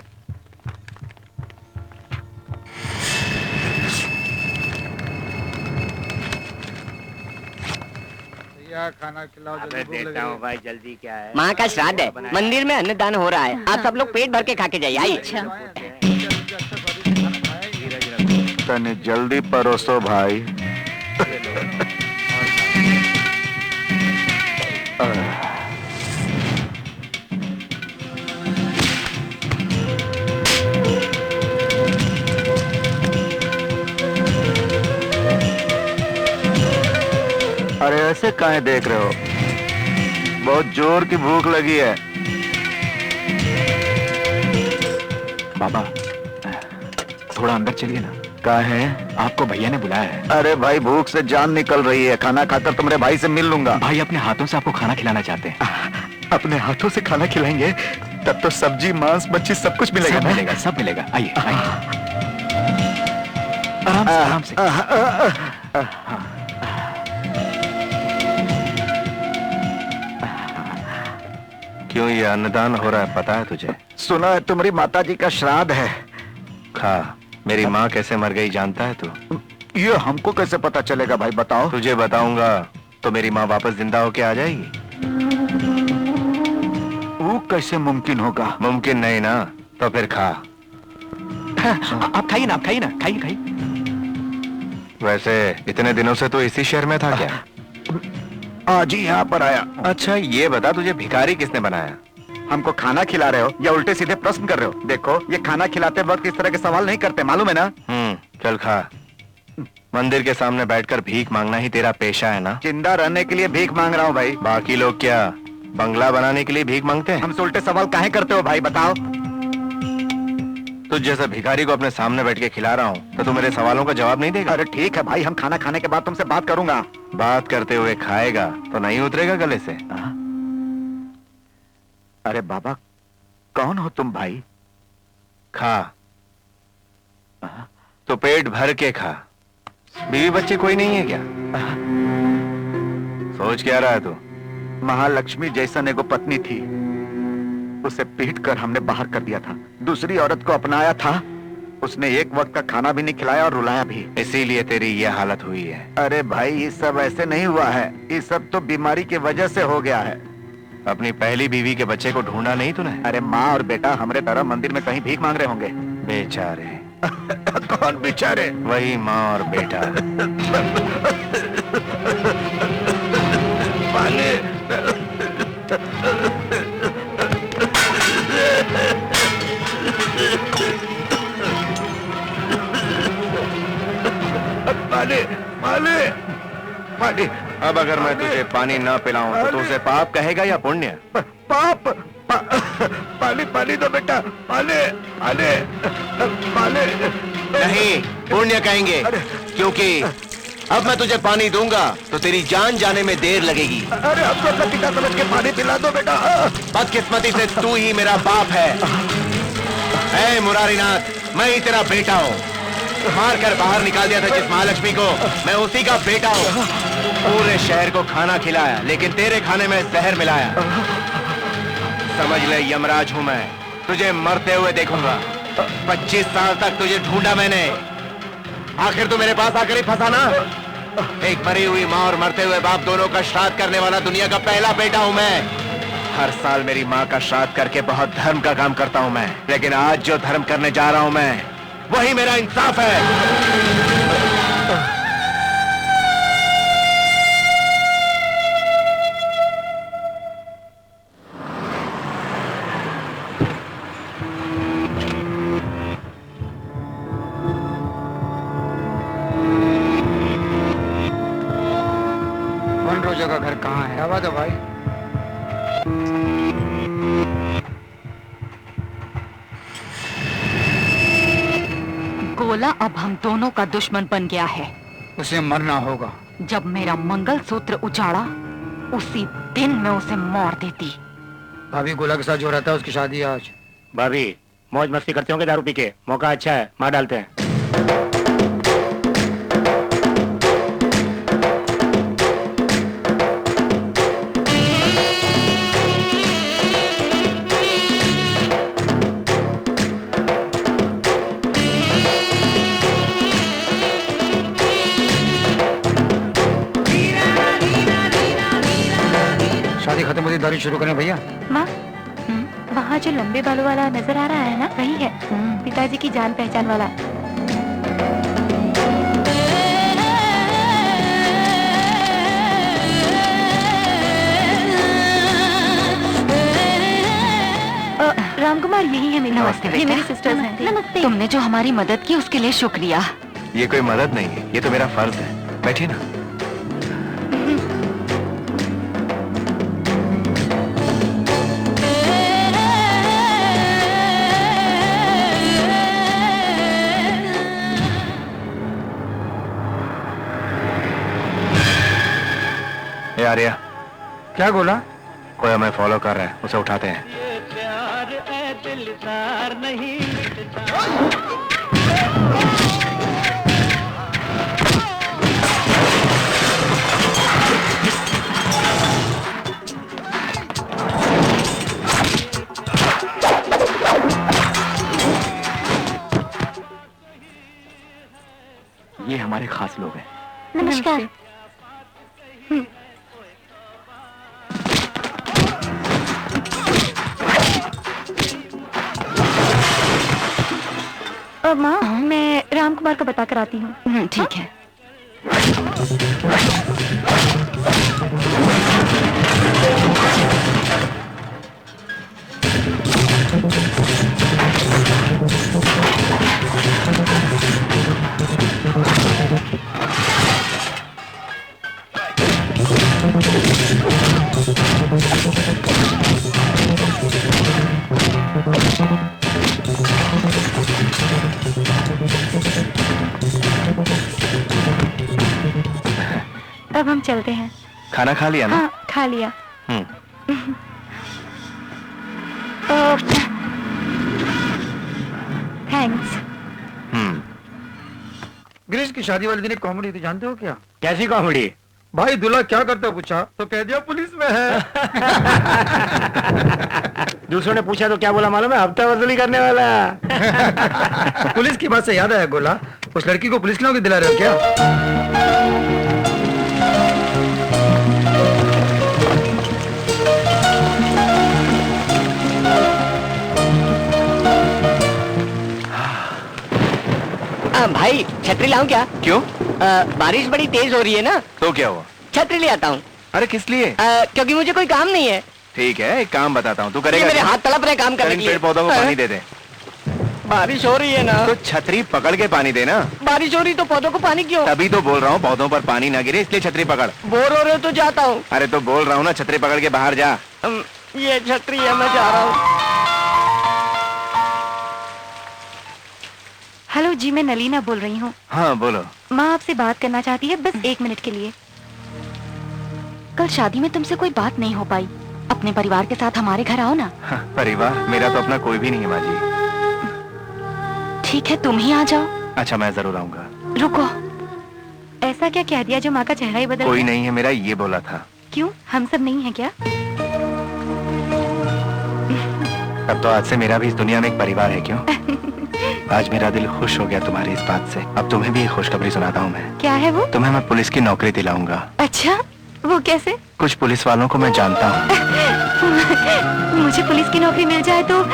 खाना खिलाओ, अबे देता हूँ भाई, जल्दी क्या है। माँ का श्राद्ध है, मंदिर में अन्नदान हो रहा है। आप सब लोग पेट भर के खा के जाइए। आइए। तने जल्दी परोसो भाई। अरे ऐसे काहे देख रहे हो? बहुत जोर की भूख लगी है। बाबा थोड़ा अंदर चलिए ना। कहा है? आपको भैया ने बुलाया है। अरे भाई भूख से जान निकल रही है, खाना खाकर तुम्हारे भाई से मिल लूंगा। भाई अपने हाथों से आपको खाना खिलाना चाहते हैं। अपने हाथों से खाना खिलाएंगे तब तो सब्जी मांस मच्छी सब कुछ मिलेगा। सब मिलेगा, सब मिलेगा। आइए आइए, आराम से आराम से। क्यों ये अन्नदान हो रहा है पता है तुझे? सुना है तुम्हारी माता जी का श्राद्ध है। खा। मेरी माँ कैसे मर गई जानता है तू? ये हमको कैसे पता चलेगा भाई, बताओ। तुझे बताऊंगा तो मेरी माँ वापस जिंदा होके आ जाएगी। वो कैसे मुमकिन होगा? मुमकिन नहीं ना, तो फिर खा। आप खाइए ना, आप खाइए ना, खाइए खाइए। वैसे इतने दिनों से तो इसी शहर में था क्या? आज ही यहाँ पर आया। अच्छा ये बता, तुझे भिखारी किसने बनाया? हमको खाना खिला रहे हो या उल्टे सीधे प्रश्न कर रहे हो? देखो ये खाना खिलाते वक्त इस तरह के सवाल नहीं करते, मालूम है ना? चल खा। मंदिर के सामने बैठकर भीख मांगना ही तेरा पेशा है ना? जिंदा रहने के लिए भीख मांग रहा हूँ भाई। बाकी लोग क्या बंगला बनाने के लिए भीख मांगते हैं? हमसे उल्टे सवाल काहे करते हो भाई, बताओ। तुझ जैसे भिखारी को अपने सामने बैठ के खिला रहा हूँ तो तू मेरे सवालों का जवाब नहीं देगा? अरे ठीक है भाई, हम खाना खाने के बाद तुमसे बात करूंगा। बात करते हुए खाएगा तो नहीं उतरेगा गले से। अरे बाबा कौन हो तुम भाई? खा तो पेट भर के खा। बीवी बच्चे कोई नहीं है क्या? सोच क्या रहा है तू? महालक्ष्मी जैसन एगो पत्नी थी, उसे पीट कर हमने बाहर कर दिया था। दूसरी औरत को अपनाया था, उसने एक वक्त का खाना भी नहीं खिलाया और रुलाया भी। इसीलिए तेरी ये हालत हुई है। अरे भाई ये सब ऐसे नहीं हुआ है, ये सब तो बीमारी की वजह से हो गया है। अपनी पहली बीवी के बच्चे को ढूंढा नहीं तूने? अरे माँ और बेटा हमारे तरह मंदिर में कहीं भीख मांग रहे होंगे। बेचारे। कौन बेचारे? वही माँ और बेटा। पानी। अब अगर मैं तुझे पानी ना पिलाऊं तो तू उसे पाप कहेगा या पुण्य? पाप पानी पानी दो बेटा, पानी पानी पानी। नहीं, पुण्य कहेंगे, क्योंकि अब मैं तुझे पानी दूंगा तो तेरी जान जाने में देर लगेगी। अरे अब तो अपना पिता समझ के पानी पिला दो बेटा। बदकिस्मती से तू ही मेरा बाप है। ऐ मुरारीनाथ, मैं ही तेरा बेटा हूँ। मार कर बाहर निकाल दिया था जिस महालक्ष्मी को, मैं उसी का बेटा हूँ। पूरे शहर को खाना खिलाया, लेकिन तेरे खाने में जहर मिलाया। समझ ले यमराज हूँ मैं, तुझे मरते हुए देखूंगा। 25 साल तक तुझे ढूंढा मैंने, आखिर तू मेरे पास आकर ही फंसा ना। एक मरी हुई माँ और मरते हुए बाप दोनों का श्राद्ध करने वाला दुनिया का पहला बेटा हूँ मैं। हर साल मेरी माँ का श्राद्ध करके बहुत धर्म का काम करता हूँ मैं, लेकिन आज जो धर्म करने जा रहा हूँ मैं, वही मेरा इंसाफ है। मनरोजा का घर कहाँ है? आवा दो भाई। गोला अब हम दोनों का दुश्मन बन गया है। उसे मरना होगा। जब मेरा मंगलसूत्र उजाड़ा, उसी दिन मैं उसे मार देती। भाभी गोला के साथ जो रहता है उसकी शादी है आज। भाभी मौज मस्ती करते होंगे दारू पी के, मौका अच्छा है, मार डालते हैं। शादी खत्म होती दारू शुरू करें भैया। माँ, वहाँ जो लंबे बालों वाला नजर आ रहा है ना, वही है पिताजी की जान पहचान वाला। रामकुमार यही है मेरी। नमस्ते ये बेटा। मेरी सिस्टर्स हैं। नमस्ते। तुमने जो हमारी मदद की उसके लिए शुक्रिया। ये कोई मदद नहीं है, ये तो मेरा फर्ज है। बैठिए ना। ए आर्या, क्या गोला? कोई हमें फॉलो कर रहा है, उसे उठाते हैं। ये हमारे खास लोग हैं। नमस्कार। माँ, मैं रामकुमार को बता कर आती हूँ। ठीक है। अब हम चलते हैं। खाना खा लिया ना? हाँ, खा लिया। थैंक्स। गिरीश की शादी वाले दिन एक कॉमेडी थी, जानते हो क्या? कैसी कॉमेडी? भाई दूल्हा क्या करता है पूछा तो कह दिया पुलिस में है। दूसरों ने पूछा तो क्या बोला मालूम है? हफ्ता वसूली करने वाला। पुलिस की बात से याद आया गोला, उस लड़की को पुलिस की नौकरी दिला रहे हो क्या? भाई छतरी लाऊं क्या? क्यों? बारिश बड़ी तेज हो रही है ना। तो क्या हुआ? छतरी ले आता हूँ। अरे किस लिए? क्योंकि मुझे कोई काम नहीं है। ठीक है, एक काम बताता हूँ, तू ये करेगा मेरे क्या? हाथ तड़प रहे काम चल करने इन के लिए। पेड़ पौधों को पानी दे दे। बारिश हो रही है ना। तो छतरी पकड़ के पानी देना। बारिश हो रही तो पौधों को पानी क्यों? तभी तो बोल रहा हूँ पौधों पर पानी ना गिरे, इसलिए छतरी पकड़। बोर हो रहे हो तो जाता हूँ। अरे तो बोल रहा हूँ ना, छतरी पकड़ के बाहर जा। ये छतरी है, मैं जा रहा हूँ। हेलो जी, मैं नलीना बोल रही हूँ। हाँ बोलो। माँ आपसे बात करना चाहती है, बस 1 मिनट के लिए। कल शादी में तुमसे कोई बात नहीं हो पाई, अपने परिवार के साथ हमारे घर आओ ना। हाँ, परिवार मेरा तो अपना कोई भी नहीं है माँ जी। ठीक है, तुम ही आ जाओ। अच्छा मैं जरूर आऊंगा। रुको, ऐसा क्या कह दिया जो माँ का चेहरा ही बदल कोई गया? नहीं है मेरा, ये बोला था। क्यों, हम सब नहीं है क्या? अब तो आज से मेरा भी इस दुनिया में एक परिवार है। क्यों? आज मेरा दिल खुश हो गया तुम्हारी इस बात से। अब तुम्हें भी एक खुशखबरी सुनाता हूँ मैं। क्या है वो? तुम्हें मैं पुलिस की नौकरी दिलाऊंगा। अच्छा, वो कैसे? कुछ पुलिस वालों को मैं जानता हूँ। मुझे पुलिस की नौकरी मिल जाए तो अब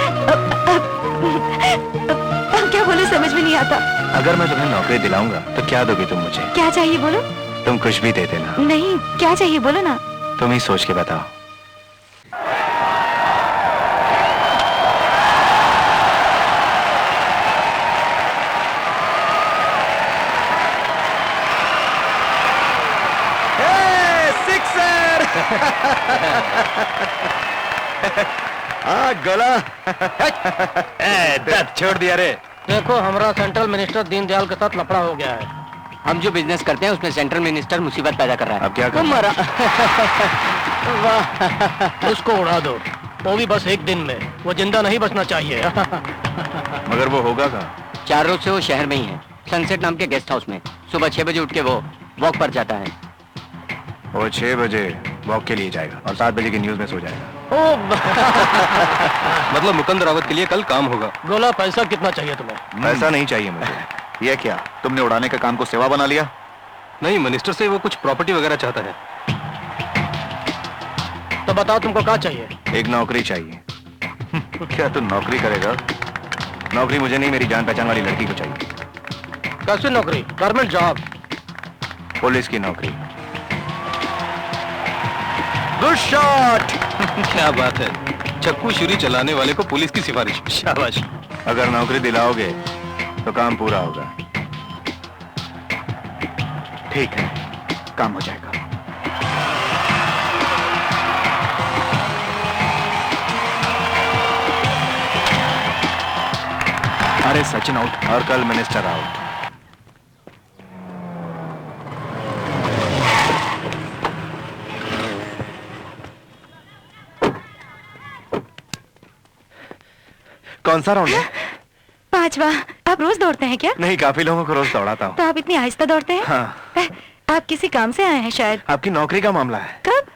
क्या बोलूं, समझ में नहीं आता। अगर मैं तुम्हें नौकरी दिलाऊंगा तो क्या दोगी तुम मुझे? क्या चाहिए बोलो? तुम कुछ भी दे देना। नहीं, क्या चाहिए बोलो ना। तुम ही सोच के बताओ। गला दर्द छोड़ दिया रे। देखो, हमारा सेंट्रल मिनिस्टर दीनदयाल के साथ लफड़ा हो गया है। हम जो बिजनेस करते हैं उसमें सेंट्रल मिनिस्टर मुसीबत पैदा कर रहा है। अब क्या करूं? हमारा उसको उड़ा दो, वो भी बस 1 दिन में। वो जिंदा नहीं बचना चाहिए। मगर वो होगा कहाँ? 4 रोज से वो शहर में ही है, सनसेट नाम के गेस्ट हाउस में। सुबह 6 बजे उठ के वो वॉक पर जाता है। वो 6 बजे वॉक के लिए जाएगा और 7 बजे की न्यूज में सो जाएगा। मतलब मुकुंद रावत के लिए कल काम होगा। गोला, पैसा कितना चाहिए तुम्हें? पैसा नहीं चाहिए मुझे। ये क्या, तुमने उड़ाने का काम को सेवा बना लिया? नहीं, मिनिस्टर से वो कुछ प्रॉपर्टी वगैरह चाहता है। तो बताओ तुमको क्या चाहिए? एक नौकरी चाहिए। क्या तू नौकरी करेगा? नौकरी मुझे नहीं, मेरी जान पहचान वाली लड़की को चाहिए। कैसी नौकरी? Government job? पुलिस की नौकरी। Good shot. क्या बात है, चक्कू छुरी चलाने वाले को पुलिस की सिफारिश। शाबाश। अगर नौकरी दिलाओगे तो काम पूरा होगा। ठीक है, काम हो जाएगा। अरे सचिन आउट और कल मिनिस्टर आउट। कौन सा राउंड है? 5वां। आप रोज दौड़ते हैं क्या? नहीं, काफी लोगों को रोज दौड़ाता हूँ। तो आप इतनी आहिस्ता दौड़ते हैं? हाँ। आप किसी काम से आए हैं शायद। आपकी नौकरी का मामला है। कब?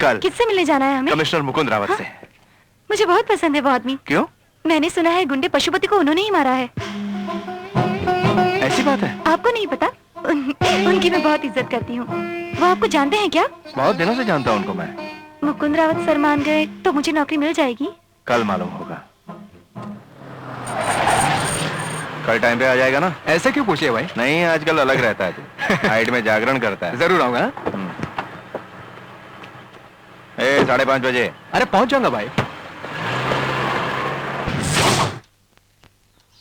कल। किससे मिलने जाना है हमें? कमिश्नर मुकुंद रावत से। मुझे बहुत पसंद है वो आदमी। क्यों? मैंने सुना है गुंडे पशुपति को उन्होंने ही मारा है। ऐसी बात है? आपको नहीं पता? उनकी मैं बहुत इज्जत करती हूँ। वो आपको जानते हैं क्या? बहुत दिनों से जानता हूँ उनको मैं। मुकुंद रावत सर मान गए तो मुझे नौकरी मिल जाएगी? कल मालूम होगा। कल टाइम पे आ जाएगा ना? ऐसे क्यों पूछे भाई? नहीं, आजकल अलग रहता है तू। हाइट में जागरण करता है। जरूर आऊंगा। 5:30 बजे। अरे पहुंच जाऊंगा भाई।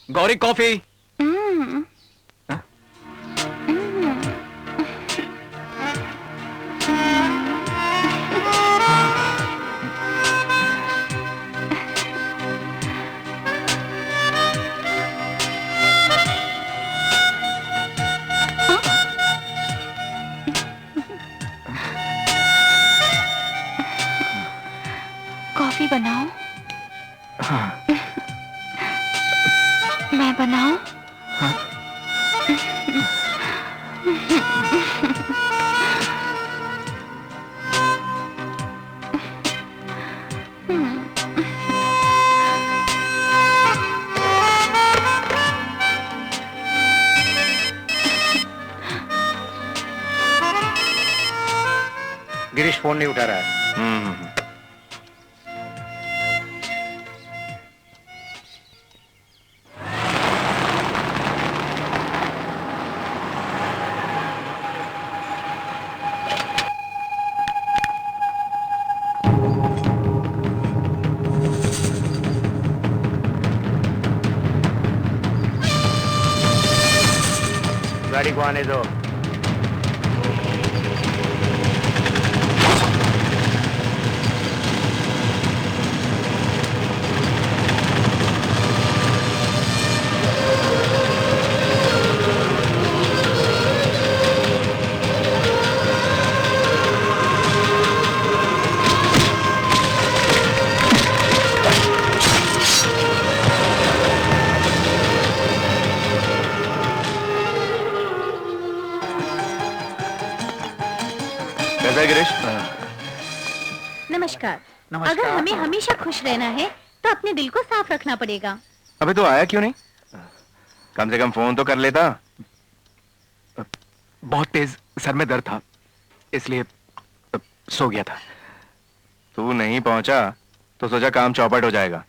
गौरी कॉफी। कॉफी बनाओ? मैं बनाऊं? गिरीश फोन नहीं उठा रहा है। गाड़ी को आने दो। कैसा है गिरीश? नमस्कार। नमस्कार। अगर हमें हमेशा खुश रहना है तो अपने दिल को साफ रखना पड़ेगा। अबे तो आया क्यों नहीं? कम से कम फोन तो कर लेता। बहुत तेज सर में दर्द था, इसलिए सो गया था। तू नहीं पहुंचा तो सोचा काम चौपट हो जाएगा,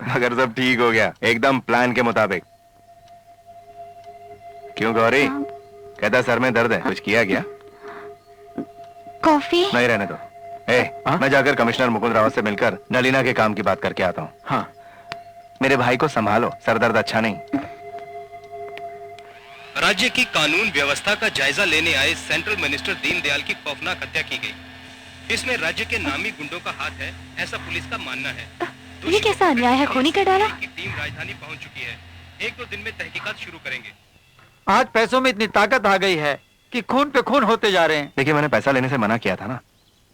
मगर सब ठीक हो गया एकदम प्लान के मुताबिक। क्यों गौरी? कहता सर में दर्द है, कुछ किया क्या? कॉफी? नहीं, रहने दो। मैं जाकर कमिश्नर मुकुंद रावत से मिलकर नलीना के काम की बात करके आता हूँ। हाँ। मेरे भाई को संभालो, सर दर्द अच्छा नहीं। राज्य की कानून व्यवस्था का जायजा लेने आए सेंट्रल मिनिस्टर दीनदयाल की खौफनाक हत्या की गई। इसमें राज्य के नामी गुंडों का हाथ है, ऐसा पुलिस का मानना है। ये कैसा अन्याय है, खूनी कर डाला। की टीम राजधानी पहुंच चुकी है, 1-2 दिन में तहकीकात शुरू करेंगे। आज पैसों में इतनी ताकत आ गई है कि खून पे खून होते जा रहे हैं। देखिए, मैंने पैसा लेने से मना किया था ना।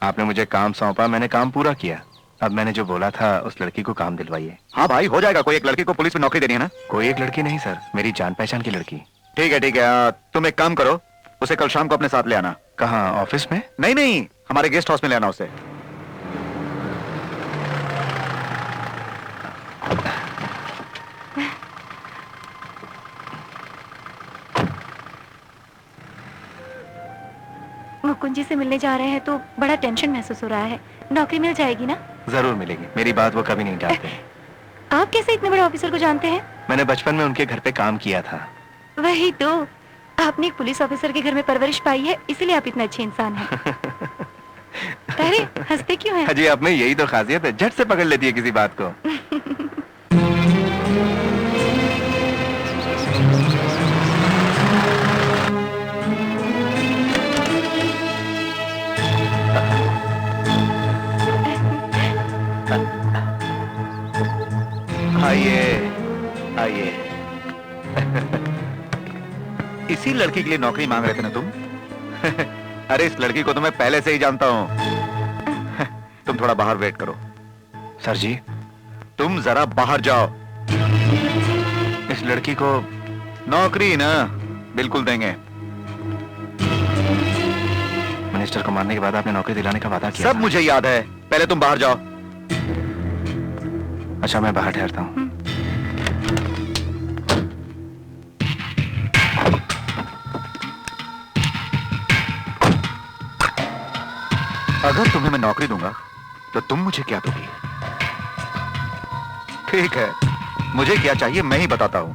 आपने मुझे काम सौंपा, मैंने काम पूरा किया। अब मैंने जो बोला था उस लड़की को काम दिलवाइए। हाँ भाई, हो जाएगा। कोई एक लड़की को पुलिस में नौकरी देनी है ना? कोई एक लड़की नहीं सर, मेरी जान पहचान की लड़की। ठीक है ठीक है, तुम एक काम करो, उसे कल शाम को अपने साथ ले आना। कहाँ, ऑफिस में? नहीं नहीं, हमारे गेस्ट हाउस में ले आना उसे। मुकुंद जी से मिलने जा रहे हैं तो बड़ा टेंशन महसूस हो रहा है। नौकरी मिल जाएगी ना? जरूर मिलेगी, मेरी बात वो कभी नहीं टालते। आप कैसे इतने बड़े ऑफिसर को जानते हैं? मैंने बचपन में उनके घर पे काम किया था। वही तो, आपने एक पुलिस ऑफिसर के घर में परवरिश पाई है, इसीलिए आप इतने अच्छे इंसान हैं। अरे हंसते क्यों हैं? जी, आप में यही तो खासियत है, झट से पकड़ लेती है किसी बात को। आइए आइए। इसी लड़की के लिए नौकरी मांग रहे थे ना तुम? अरे इस लड़की को तो मैं पहले से ही जानता हूँ। तुम थोड़ा बाहर वेट करो। सर जी, तुम जरा बाहर जाओ। इस लड़की को नौकरी ना बिल्कुल देंगे। मिनिस्टर को मारने के बाद आपने नौकरी दिलाने का वादा किया सब था। मुझे याद है, पहले तुम बाहर जाओ। अच्छा, मैं बाहर ठहरता हूँ। अगर तुम्हें मैं नौकरी दूंगा तो तुम मुझे क्या दोगी? ठीक है, मुझे क्या चाहिए मैं ही बताता हूं।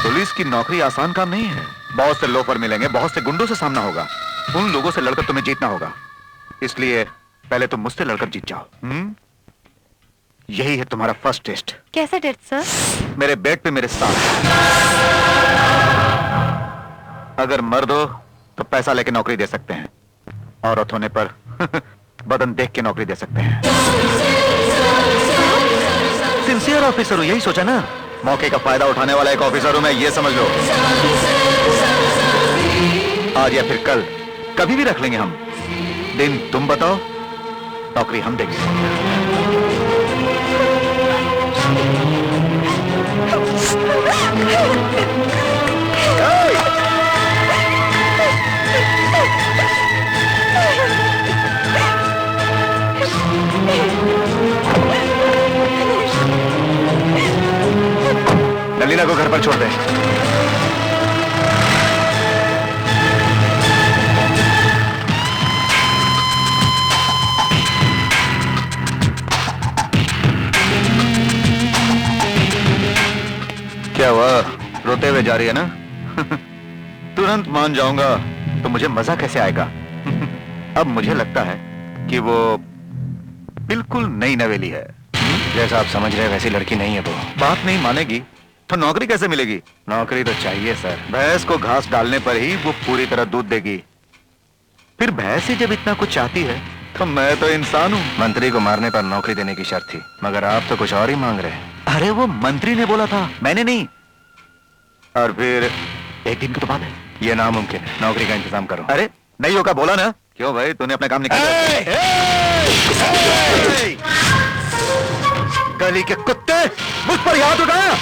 पुलिस की नौकरी आसान काम नहीं है। बहुत से लोफर मिलेंगे, बहुत से गुंडों से सामना होगा। उन लोगों से लड़कर तुम्हें जीतना होगा। इसलिए पहले तुम मुझसे लड़कर जीत जाओ। यही है तुम्हारा फर्स्ट टेस्ट। कैसा टेस्ट सर? मेरे बेड पे मेरे साथ। अगर मर्द हो तो पैसा लेके नौकरी दे सकते हैं, औरत होने पर बदन देख के नौकरी दे सकते हैं। सिंसियर ऑफिसर हूं, यही सोचा ना? मौके का फायदा उठाने वाला एक ऑफिसर हूं मैं, ये समझ लो। आज या फिर कल, कभी भी रख लेंगे हम। दिन तुम बताओ, नौकरी हम देंगे। नलीना को घर पर छोड़ दे। क्या हुआ, रोते हुए जा रही है ना? तुरंत मान जाऊंगा तो मुझे मजा कैसे आएगा? अब मुझे लगता है कि वो बिल्कुल नई नवेली है। जैसा आप समझ रहे हैं वैसी लड़की नहीं है वो। बात नहीं मानेगी तो नौकरी कैसे मिलेगी? नौकरी तो चाहिए सर। भैंस को घास डालने पर ही वो पूरी तरह दूध देगी। फिर भैंस ही जब इतना कुछ चाहती है तो मैं तो इंसान हूँ। मंत्री को मारने पर नौकरी देने की शर्त थी, मगर आप तो कुछ और ही मांग रहे हैं। अरे वो मंत्री ने बोला था, मैंने नहीं। और फिर एक दिन की तो बात है। ये नामुमकिन है, नौकरी का इंतजाम करो। अरे नहीं होगा बोला ना। क्यों भाई, तूने अपना काम निकाल गली के कुत्ते, मुझ पर हाथ उठाया।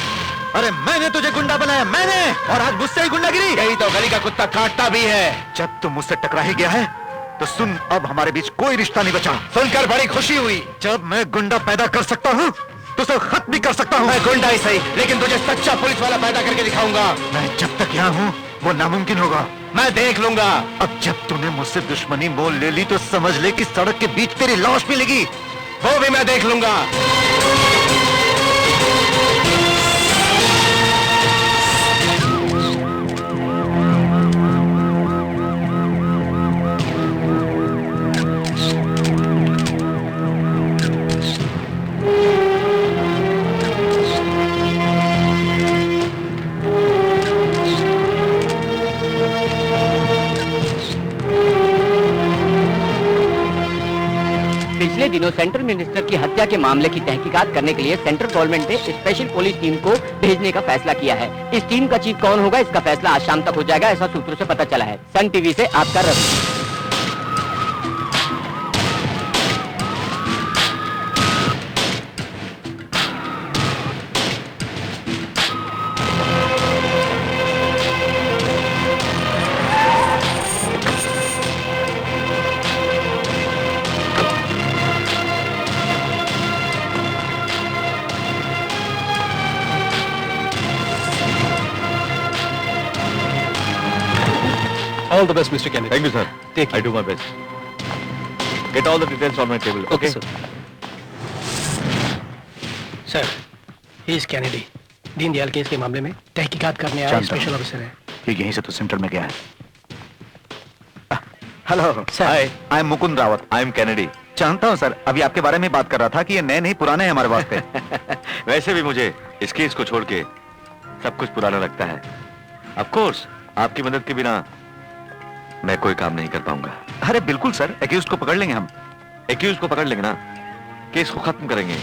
अरे मैंने तुझे गुंडा बनाया, मैंने, और आज मुझसे ही गुंडागिरी। यही तो गली का कुत्ता काटता भी है। जब तुम मुझसे टकरा ही गया है तो सुन, अब हमारे बीच कोई रिश्ता नहीं बचा। सुनकर बड़ी खुशी हुई। जब मैं गुंडा पैदा कर सकता हूँ तो उसे खत्म भी कर सकता हूँ। मैं गुंडा ही सही, लेकिन तुझे सच्चा पुलिस वाला पैदा करके दिखाऊंगा। मैं जब तक यहाँ हूँ वो नामुमकिन होगा। मैं देख लूंगा। अब जब तूने मुझसे दुश्मनी मोल ले ली तो समझ ले कि सड़क के बीच तेरी लाश मिलेगी। वो भी मैं देख लूंगा। पिछले दिनों सेंट्रल मिनिस्टर की हत्या के मामले की तहकीकात करने के लिए सेंट्रल गवर्नमेंट ने स्पेशल पुलिस टीम को भेजने का फैसला किया है। इस टीम का चीफ कौन होगा, इसका फैसला आज शाम तक हो जाएगा, ऐसा सूत्रों से पता चला है। सन टीवी से आपका Ravi. All the best, Mr. Kennedy. Thank you, sir. Take care. I do my best. Get all the details on my table. Okay, sir. Sir, he is Kennedy. Deendayal case के मामले में तहकीकात करने आया स्पेशल ऑफिसर है। ये यहीं से तो सेंटर में गया है। Hello sir, hi, I am Mukund Rawat. I am Kennedy. जानता हूँ सर, अभी आपके बारे में बात कर रहा था कि ये नए नहीं पुराने हैं हमारे वास्ते। वैसे भी मुझे इस केस को छोड़ के सब कुछ पुराना लगता है। ऑफ कोर्स, आपकी मदद के बिना मैं कोई काम नहीं कर पाऊंगा। अरे बिल्कुल सर, एक्यूज को पकड़ लेंगे हम। एक्यूज को पकड़ लेंगे ना, केस को खत्म करेंगे।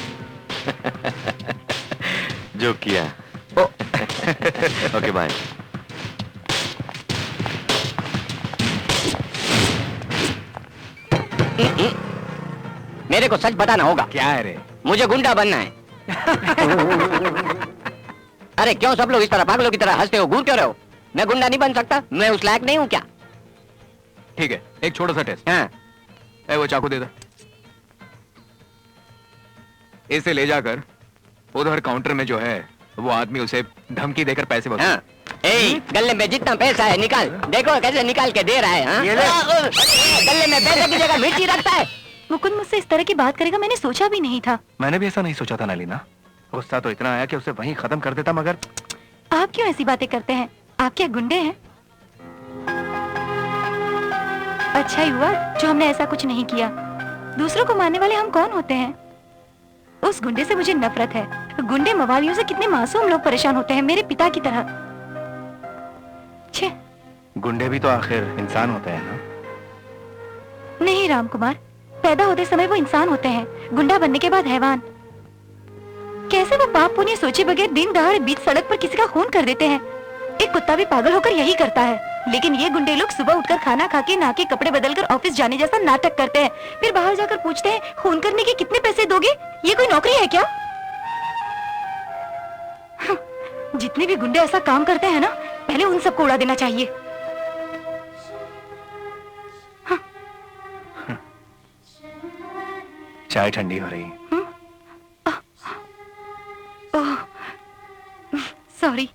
जो किया। Okay bye. मेरे को सच बताना होगा। क्या है रे? मुझे गुंडा बनना है। अरे क्यों सब लोग इस तरह पागलों की तरह हंसते हो, घूरते रहो? मैं गुंडा नहीं बन सकता? मैं उस लायक नहीं हूँ क्या? ठीक है, एक छोटा सा टेस्ट। हाँ। वो चाकू दे दे। इसे ले जाकर उधर काउंटर में जो है वो आदमी उसे धमकी देकर पैसे वसूल। हाँ। गले में जितना पैसा है निकाल। देखो कैसे निकाल के दे रहा है। हाँ? गले में पैसे की जगह मिर्ची रखता है। मुकुंद मुझसे इस तरह की बात करेगा, मैंने सोचा भी नहीं था। मैंने भी ऐसा नहीं सोचा था नलीना। गुस्सा तो इतना आया कि उसे वहीं खत्म कर देता, मगर आप क्यों ऐसी बातें करते हैं? आप क्या गुंडे हैं? अच्छा ही हुआ जो हमने ऐसा कुछ नहीं किया। दूसरों को मारने वाले हम कौन होते हैं? उस गुंडे से मुझे नफरत है। गुंडे मवालियों से कितने मासूम लोग परेशान होते हैं, मेरे पिता की तरह। छे, गुंडे भी तो आखिर इंसान होते हैं ना? नहीं राम कुमार, पैदा होते समय वो इंसान होते हैं, गुंडा बनने के बाद हैवान। कैसे वो पाप पुण्य सोचे बगैर दिन दहाड़े बीच सड़क पर किसी का खून कर देते हैं। एक कुत्ता भी पागल होकर यही करता है। लेकिन ये गुंडे लोग सुबह उठकर खाना खा के, नहा के, कपड़े बदलकर ऑफिस जाने जैसा नाटक करते हैं, फिर बाहर जाकर पूछते हैं खून करने के कितने पैसे दोगे? ये कोई नौकरी है क्या? जितने भी गुंडे ऐसा काम करते हैं ना, पहले उन सबको उड़ा देना चाहिए। चाय ठंडी हो रही। सॉरी,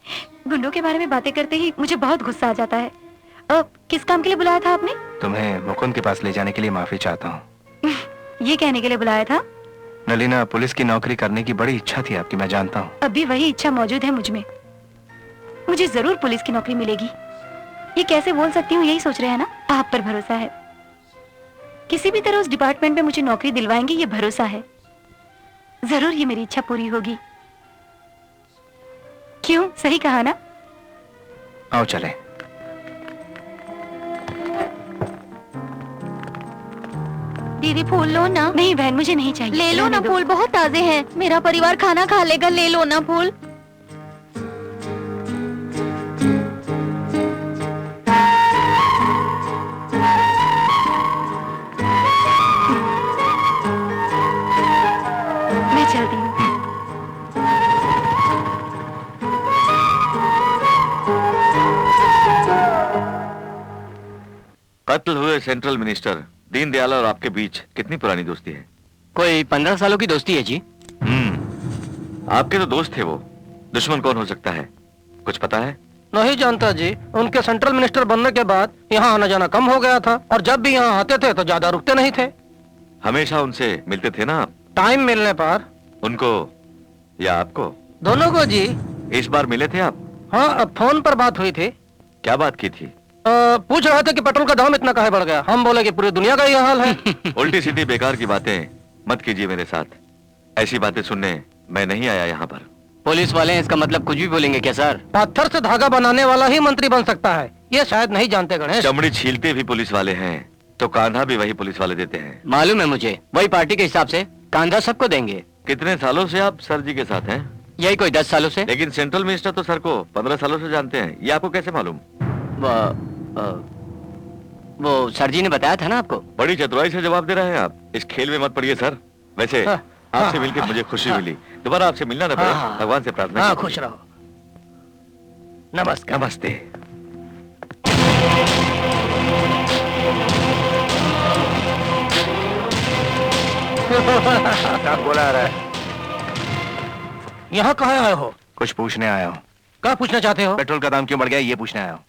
गुंडों के बारे में बातें करते ही मुझे बहुत गुस्सा आ जाता है। अब किस काम के लिए बुलाया था आपने? तुम्हें मुकुंद के पास ले जाने के लिए माफी चाहता हूँ। ये कहने के लिए बुलाया था? नलीना, पुलिस की नौकरी करने की बड़ी इच्छा थी आपकी, मैं जानता हूँ। अब भी वही इच्छा मौजूद है मुझ में। मुझे जरूर पुलिस की नौकरी मिलेगी। ये कैसे बोल सकती हूँ, यही सोच रहे हैं ना? आप पर भरोसा है। किसी भी तरह उस डिपार्टमेंट में मुझे नौकरी दिलवाएंगे, ये भरोसा है। जरूर ये मेरी इच्छा पूरी होगी। क्यों, सही कहा ना? आओ चले। दीदी फूल लो ना। नहीं बहन, मुझे नहीं चाहिए। ले लो रहने ना दो। फूल, बहुत ताजे हैं। मेरा परिवार खाना खा लेगा, ले लो ना फूल। मैं चलती हूँ। कत्ल हुए सेंट्रल मिनिस्टर दीनदयाल और आपके बीच कितनी पुरानी दोस्ती है? कोई 15 सालों की दोस्ती है जी। आपके तो दोस्त थे वो, दुश्मन कौन हो सकता है, कुछ पता है? नहीं जानता जी। उनके सेंट्रल मिनिस्टर बनने के बाद यहाँ आना जाना कम हो गया था, और जब भी यहाँ आते थे तो ज्यादा रुकते नहीं थे। हमेशा उनसे मिलते थे ना आप? टाइम मिलने पर। उनको या आपको? दोनों को जी। इस बार मिले थे आप? हाँ, अब फोन पर बात हुई थी। क्या बात की थी? पूछ रहे थे कि पेट्रोल का दाम इतना काहे बढ़ गया। हम बोले कि पूरी दुनिया का ये हाल है। उल्टी सीधी बेकार की बातें मत कीजिए मेरे साथ। ऐसी बातें सुनने मैं नहीं आया यहाँ पर। पुलिस वाले हैं, इसका मतलब कुछ भी बोलेंगे क्या सर? पत्थर से धागा बनाने वाला ही मंत्री बन सकता है, ये शायद नहीं जानते गणेश। चमड़ी छीलते भी पुलिस वाले हैं तो कान्हा भी वही पुलिस वाले देते हैं। मालूम है मुझे, वही पार्टी के हिसाब से कांधा सबको देंगे। कितने सालों से आप सर जी के साथ हैं? यही कोई 10 सालों से। लेकिन सेंट्रल मिनिस्टर तो सर को 15 सालों से जानते हैं, ये आपको कैसे मालूम? वो सर जी ने बताया था ना आपको। बड़ी चतुराई से जवाब दे रहे हैं आप। इस खेल में मत पड़िए सर। वैसे आपसे मिलकर मुझे खुशी मिली। दोबारा आपसे मिलना न पड़े, भगवान से प्रार्थना। हाँ, खुश रहो। नमस्कार। नमस्ते। क्या बोला रहा है? यहाँ कहाँ आए हो? कुछ पूछने आया हूँ। क्या पूछना चाहते हो? पेट्रोल का दाम क्यों बढ़ गया ये पूछने आया हूँ।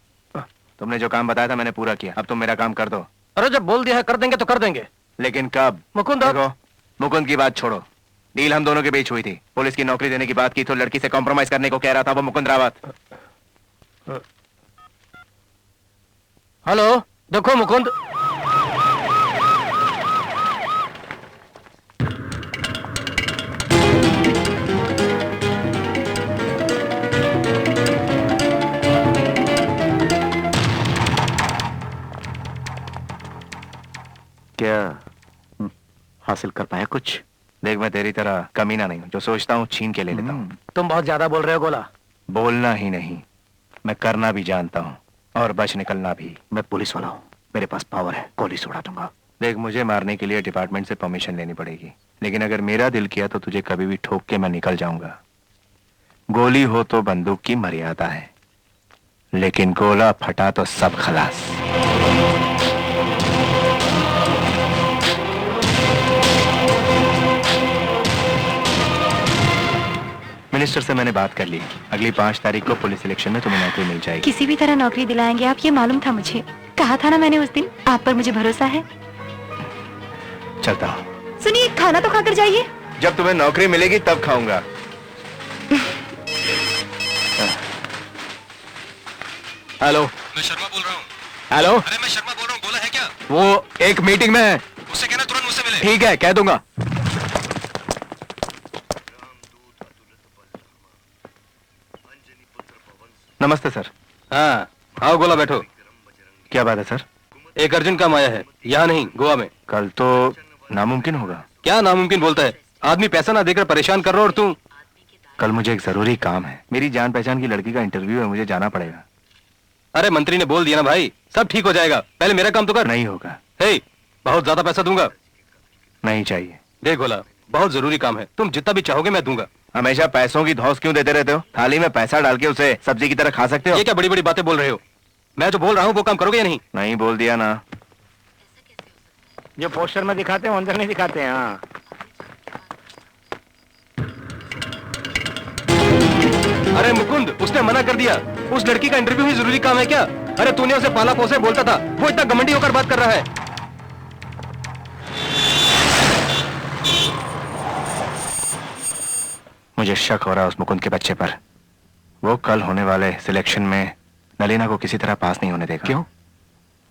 तुमने जो काम बताया था मैंने पूरा किया, अब तुम मेरा काम कर दो। अरे जब बोल दिया है कर देंगे तो कर देंगे। लेकिन कब? मुकुंद, देखो, मुकुंद की बात छोड़ो, डील हम दोनों के बीच हुई थी। पुलिस की नौकरी देने की बात की तो लड़की से कॉम्प्रोमाइज करने को कह रहा था वो मुकुंद रावत। हेलो, देखो मुकुंद, क्या हासिल कर पाया कुछ? देख, मैं तेरी तरह कमीना नहीं हूँ, जो सोचता हूँ छीन के ले लेता हूँ। तुम बहुत ज्यादा बोल रहे हो गोला। बोलना ही नहीं, मैं करना भी जानता हूँ और बच निकलना भी। मैं पुलिस वाला हूँ, मेरे पास पावर है, गोली से उड़ा दूंगा। देख, मुझे मारने के लिए डिपार्टमेंट से परमिशन लेनी पड़ेगी, लेकिन अगर मेरा दिल किया तो तुझे कभी भी ठोक के मैं निकल जाऊंगा। गोली हो तो बंदूक की मर्यादा है, लेकिन गोला फटा तो सब खलास। मिनिस्टर से मैंने बात कर ली, अगली 5 तारीख को पुलिस सिलेक्शन में तुम्हें नौकरी मिल जाएगी। किसी भी तरह नौकरी दिलाएंगे आप, ये मालूम था मुझे। कहा था ना मैंने उस दिन, आप पर मुझे भरोसा है। चलता हूँ। सुनिए, खाना तो खाकर जाइए। जब तुम्हें नौकरी मिलेगी तब खाऊंगा। हेलो, मैं शर्मा बोल रहा हूँ। हेलो। अरे मैं शर्मा बोल रहा हूँ, बोला है क्या? वो एक मीटिंग में है। उससे कहना तुरंत मुझसे मिले। ठीक है, कह दूंगा। नमस्ते सर। हाँ, आओ गोला, बैठो। क्या बात है सर? एक अर्जुन काम आया है, यहाँ नहीं गोवा में। कल तो नामुमकिन होगा। क्या नामुमकिन बोलता है? आदमी पैसा ना देकर परेशान कर रहा और तू। कल मुझे एक जरूरी काम है, मेरी जान पहचान की लड़की का इंटरव्यू है, मुझे जाना पड़ेगा। अरे मंत्री ने बोल दिया ना भाई, सब ठीक हो जाएगा। पहले मेरा काम तो कर। नहीं होगा। हे, बहुत ज्यादा पैसा दूंगा। नहीं चाहिए। देख गोला, बहुत जरूरी काम है, तुम जितना भी चाहोगे मैं दूंगा। हमेशा पैसों की धौंस क्यों देते रहते हो? थाली में पैसा डाल के उसे सब्जी की तरह खा सकते हो। ये क्या बड़ी बड़ी बातें बोल रहे हो? मैं जो बोल रहा हूँ वो काम करोगे या नहीं? नहीं बोल दिया ना। जो पोस्टर में दिखाते हैं अंदर नहीं दिखाते हैं। हाँ, अरे मुकुंद, उसने मना कर दिया। उस लड़की का इंटरव्यू ही जरूरी काम है क्या? अरे तूने उसे पाला पोसे बोलता था, वो इतना घमंडी होकर बात कर रहा है। मुझे शक हो रहा है उस मुकुंद के बच्चे पर। वो कल होने वाले सिलेक्शन में नलीना को किसी तरह पास नहीं होने देगा। क्यों?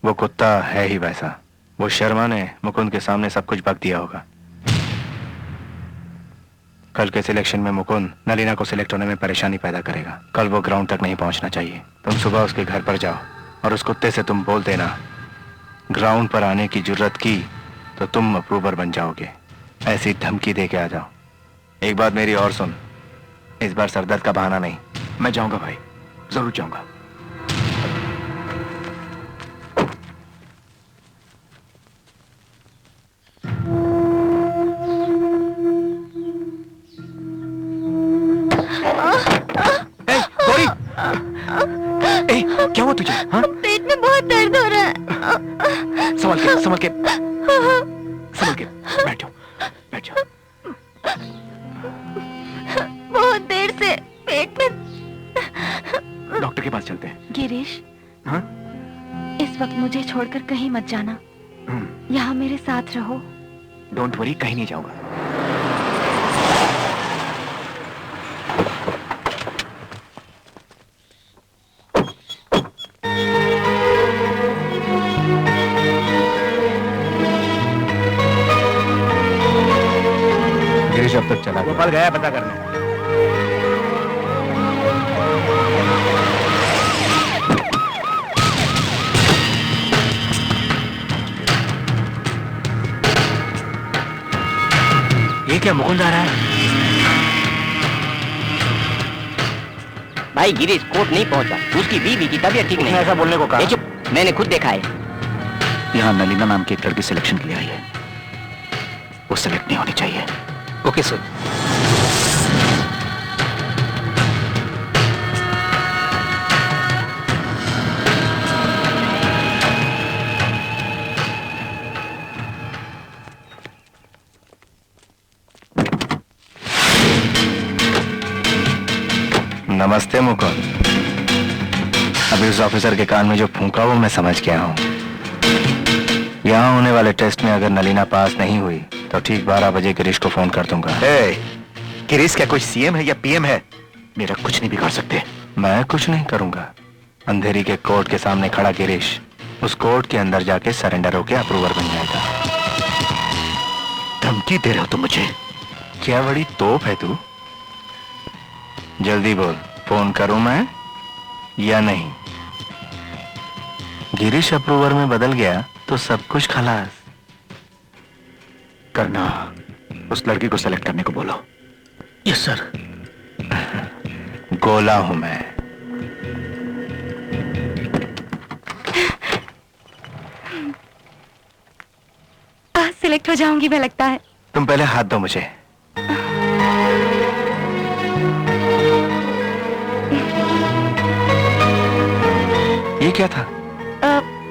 वो कुत्ता है ही वैसा। वो शर्मा ने मुकुंद के सामने सब कुछ बक दिया होगा। कल के सिलेक्शन में मुकुंद नलीना को सिलेक्ट होने में परेशानी पैदा करेगा। कल वो ग्राउंड तक नहीं पहुंचना चाहिए। तुम सुबह उसके घर पर जाओ और उस कुत्ते से तुम बोल देना, ग्राउंड पर आने की जरूरत की तो तुम अप्रूवर बन जाओगे। ऐसी धमकी दे के आ जाओ। एक बात मेरी और सुन, इस बार सरदर्द का बहाना नहीं। मैं जाऊंगा भाई, जरूर जाऊंगा। क्या हुआ तुझे? हाँ? पेट में बहुत दर्द हो रहा है। संभल के, संभल के, संभल के, बैठ जाओ, बैठ जाओ। बहुत देर से पेट में। डॉक्टर के पास चलते हैं। गिरीश, हाँ? इस वक्त मुझे छोड़कर कहीं मत जाना। यहाँ मेरे साथ रहो। डोंट वरी, कहीं नहीं जाऊंगा। गिरीश अब तक चला गया। गोपाल गया पता करने। ये क्या मुकुंद आ रहा है? भाई गिरीश कोर्ट नहीं पहुंचा, उसकी बीवी की तबीयत ठीक नहीं है। ऐसा बोलने को कहा। ये चुप, मैंने खुद देखा है। यहाँ नलीना नाम की एक लड़की सिलेक्शन के लिए आई है। वो सिलेक्ट नहीं होनी चाहिए। Okay sir. नमस्ते मुकुंद। अभी उस ऑफिसर के कान में जो फूंका वो मैं समझ गया हूँ। यहाँ होने वाले टेस्ट में अगर नलीना पास नहीं हुई तो ठीक 12 बजे गिरीश को फोन कर दूंगा। गिरीश क्या कोई सीएम है या पीएम है? मेरा कुछ नहीं बिगाड़ सकते। मैं कुछ नहीं करूंगा। अंधेरी के कोर्ट के सामने खड़ा गिरीश उस कोर्ट के अंदर जाके सरेंडर होके अप्रूवर बन जाएगा। धमकी दे रहे हो तुम मुझे? क्या बड़ी तोप है तू? जल्दी बोल, फोन करूं मैं या नहीं? गिरीश अप्रूवर में बदल गया तो सब कुछ खलास। करना, उस लड़की को सेलेक्ट करने को बोलो। Yes sir. गोला हूं मैं। आज सिलेक्ट हो जाऊंगी मैं, लगता है। तुम पहले हाथ दो मुझे। ये क्या था?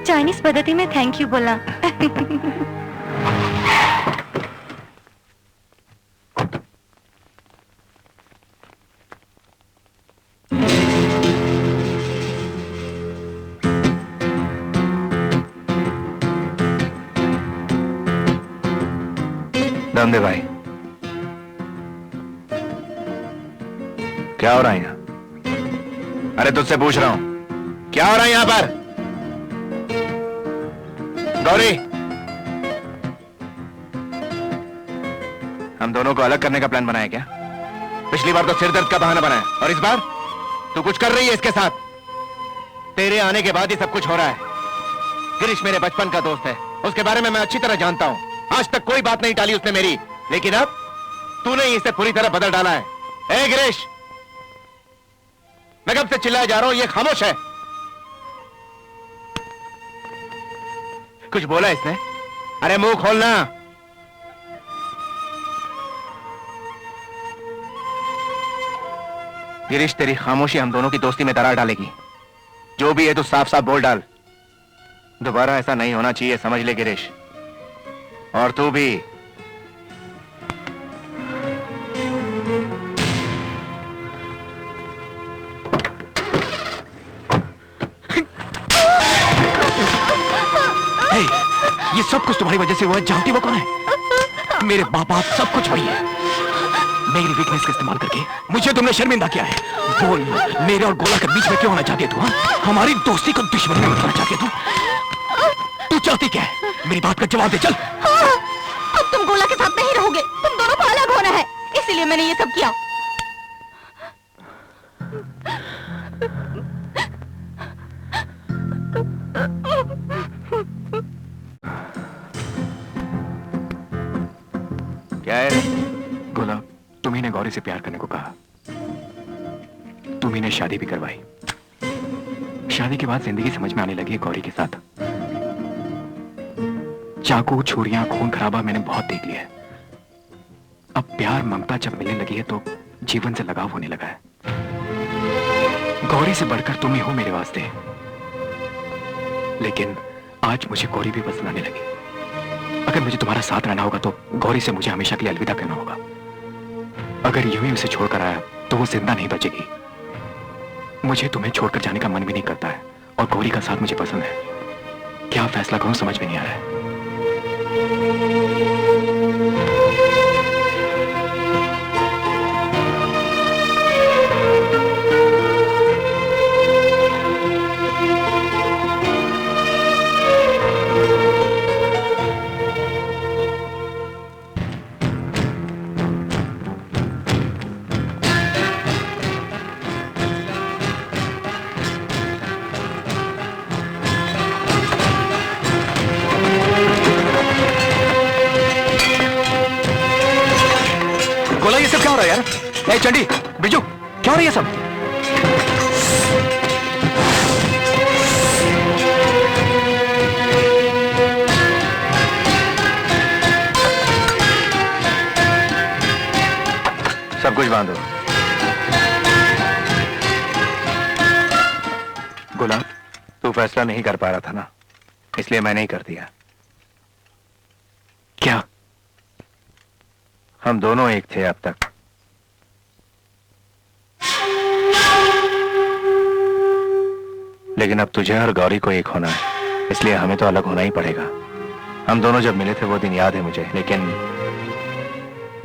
चाइनीज पद्धति में थैंक यू बोला। दम दे भाई। क्या हो रहा है यहाँ? अरे तुझसे पूछ रहा हूं, क्या हो रहा है यहाँ पर? गौरी, हम दोनों को अलग करने का प्लान बनाया क्या? पिछली बार तो सिर दर्द का बहाना बनाया और इस बार तू कुछ कर रही है इसके साथ। तेरे आने के बाद ही सब कुछ हो रहा है। गिरीश मेरे बचपन का दोस्त है, उसके बारे में मैं अच्छी तरह जानता हूं। आज तक कोई बात नहीं टाली उसने मेरी, लेकिन अब तूने ही इसे पूरी तरह बदल डाला है। ए गिरीश, मैं कब से चिल्लाया जा रहा हूं, ये खामोश है। कुछ बोला इसने? अरे मुंह खोलना। गिरीश, तेरी खामोशी हम दोनों की दोस्ती में दरार डालेगी। जो भी है तू साफ साफ बोल डाल। दोबारा ऐसा नहीं होना चाहिए, समझ ले गिरीश। और तू भी। ये सब कुछ तुम्हारी वजह से हुआ है। जानती वो कौन है? मेरे बाप बाप सब कुछ वही है। मेरी वीकनेस का इस्तेमाल करके मुझे तुमने शर्मिंदा किया है। बोल, मेरे और गोला के बीच में क्यों आना चाहती है तू? हाँ? हमारी दोस्ती को दुश्मनी में बदलना चाहती है तू? तू चाहती क्या है? मेरी बात का जवाब दे। चल। अब तुम गोला के साथ नहीं रहोगे, तुम दोनों को अलग होना है। इस इसीलिए मैंने ये सब किया। क्या है? गुलाब, तुम्ही ने गौरी से प्यार करने को कहा, तुम्ही ने शादी भी करवाई। शादी के बाद जिंदगी समझ में आने लगी है गौरी के साथ। चाकू, छुरियां, खून खराबा मैंने बहुत देख लिया है। अब प्यार ममता जब मिलने लगी है तो जीवन से लगाव होने लगा है। गौरी से बढ़कर तुम ही हो मेरे वास्ते। लेकिन आज मुझे गौरी भी पसंद आने लगी। अगर मुझे तुम्हारा साथ रहना होगा तो गौरी से मुझे हमेशा के लिए अलविदा करना होगा। अगर यूं ही उसे छोड़कर आया तो वो जिंदा नहीं बचेगी। मुझे तुम्हें छोड़कर जाने का मन भी नहीं करता है और गौरी का साथ मुझे पसंद है। क्या फैसला करूं समझ में नहीं आ रहा है। गोला, ये सब क्या हो रहा है यार? ए चंडी, बिजू, क्या हो रहा है ये सब? सब कुछ बांधो। गुलाब, तू फैसला नहीं कर पा रहा था ना, इसलिए मैंने ही कर दिया। क्या? हम दोनों एक थे अब तक। लेकिन अब तुझे और गौरी को एक होना है, इसलिए हमें तो अलग होना ही पड़ेगा। हम दोनों जब मिले थे वो दिन याद है मुझे, लेकिन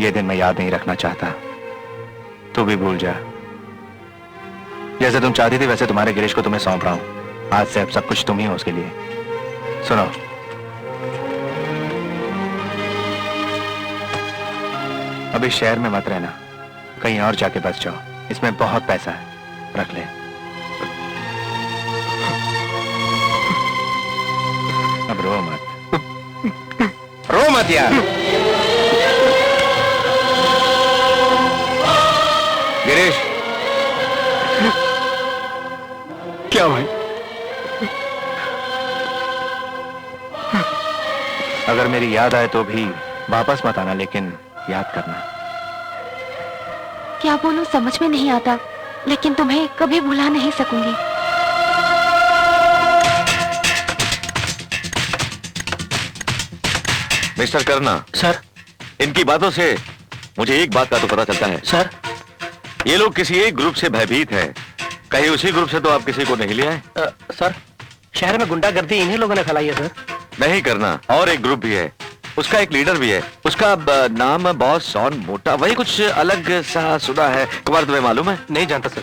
ये दिन मैं याद नहीं रखना चाहता। तू भी भूल जा। जैसे तुम चाहती थी वैसे तुम्हारे गिरीश को तुम्हें सौंप रहा हूं। आज से अब सब कुछ तुम ही हो उसके लिए। सुनो, अब इस शहर में मत रहना, कहीं और जाके बस जाओ। इसमें बहुत पैसा है, रख ले। अब रो मत, रो मत यार। गिरीश, क्या भाई? अगर मेरी याद आए तो भी वापस मत आना, लेकिन याद करना। क्या बोलूं समझ में नहीं आता, लेकिन तुम्हें कभी भुला नहीं सकूंगी। मिस्टर करना, सर। इनकी बातों से मुझे एक बात का तो पता चलता है। सर, ये लोग किसी एक ग्रुप से भयभीत हैं। कहीं उसी ग्रुप से तो आप किसी को नहीं ले आए? सर, शहर में गुंडागर्दी इन्हीं लोगों ने फैलाई है सर। नहीं करना, और एक ग्रुप भी है, उसका एक लीडर भी है। उसका नाम बॉस सॉन मोटा, वही कुछ अलग सा सुना है। कुमार, तुम्हें मालूम है? नहीं जानता सर।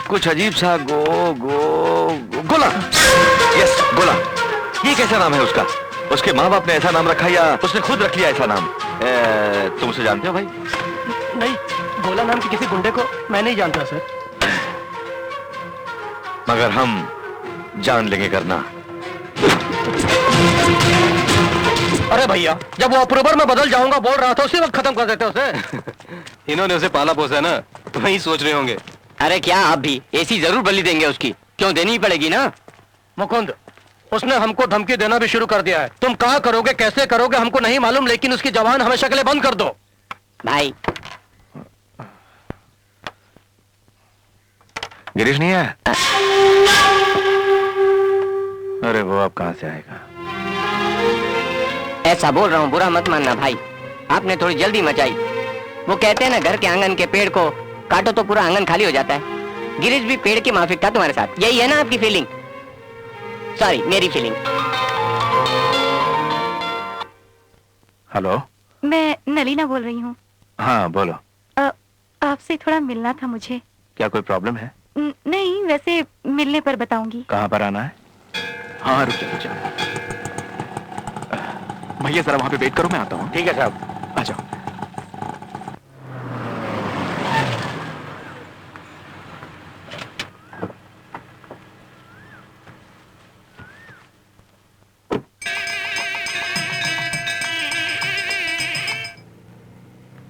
कुछ अजीब सा गोला। यस, गोला। ये कैसा नाम है उसका? उसके माँ बाप ने ऐसा नाम रखा या उसने खुद रख लिया ऐसा नाम? तुम उसे जानते हो भाई? नहीं, गोला नाम के किसी गुंडे को मैं नहीं जानता सर। मगर हम जान लेंगे करना। अरे भैया, जब वो अक्टूबर में बदल जाऊंगा बोल रहा था, उसी वक्त खत्म कर देते उसे। इन्होंने उसे पाला पोसा है ना, तो वही सोच रहे होंगे। अरे क्या आप भी एसी जरूर बदली देंगे उसकी? क्यों, देनी ही पड़ेगी ना। मुकुंद, उसने हमको धमकी देना भी शुरू कर दिया है। तुम क्या करोगे, कैसे करोगे हमको नहीं मालूम, लेकिन उसकी जबान हमेशा के लिए बंद कर दो। भाई, गिरीश नहीं है? अरे वो अब कहां से आएगा? ऐसा बोल रहा हूँ, बुरा मत मानना भाई, आपने थोड़ी जल्दी मचाई। वो कहते हैं ना, घर के आंगन के पेड़ को काटो तो पूरा आंगन खाली हो जाता है। गिरीश भी पेड़ की माफिक था तुम्हारे साथ, यही है ना आपकी फीलिंग? सॉरी, मेरी फीलिंग। हेलो, मैं नलीना बोल रही हूँ। हाँ बोलो। आपसे थोड़ा मिलना था मुझे। क्या कोई प्रॉब्लम है? नहीं, वैसे मिलने पर बताऊंगी। कहाँ पर आना है? हाँ रुक जा। भैया जरा वहां पे वेट करो, मैं आता हूँ। ठीक है साहब। आ जाओ।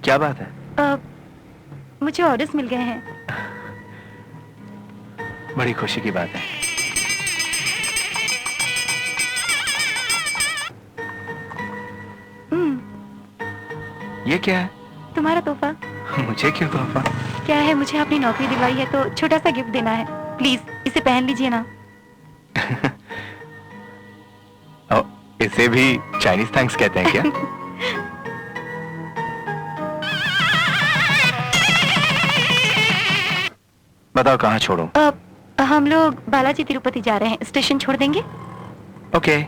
क्या बात है? मुझे ऑर्डर्स मिल गए हैं। बड़ी खुशी की बात है। ये क्या है? तुम्हारा तोहफा। मुझे क्यों तोहफा? क्या है, मुझे अपनी नौकरी दिलवाई है तो छोटा सा गिफ्ट देना है। प्लीज इसे पहन लीजिए ना। इसे भी चाइनीज थैंक्स कहते हैं क्या? बताओ कहाँ छोड़ो? हम लोग बालाजी तिरुपति जा रहे हैं, स्टेशन छोड़ देंगे? ओके।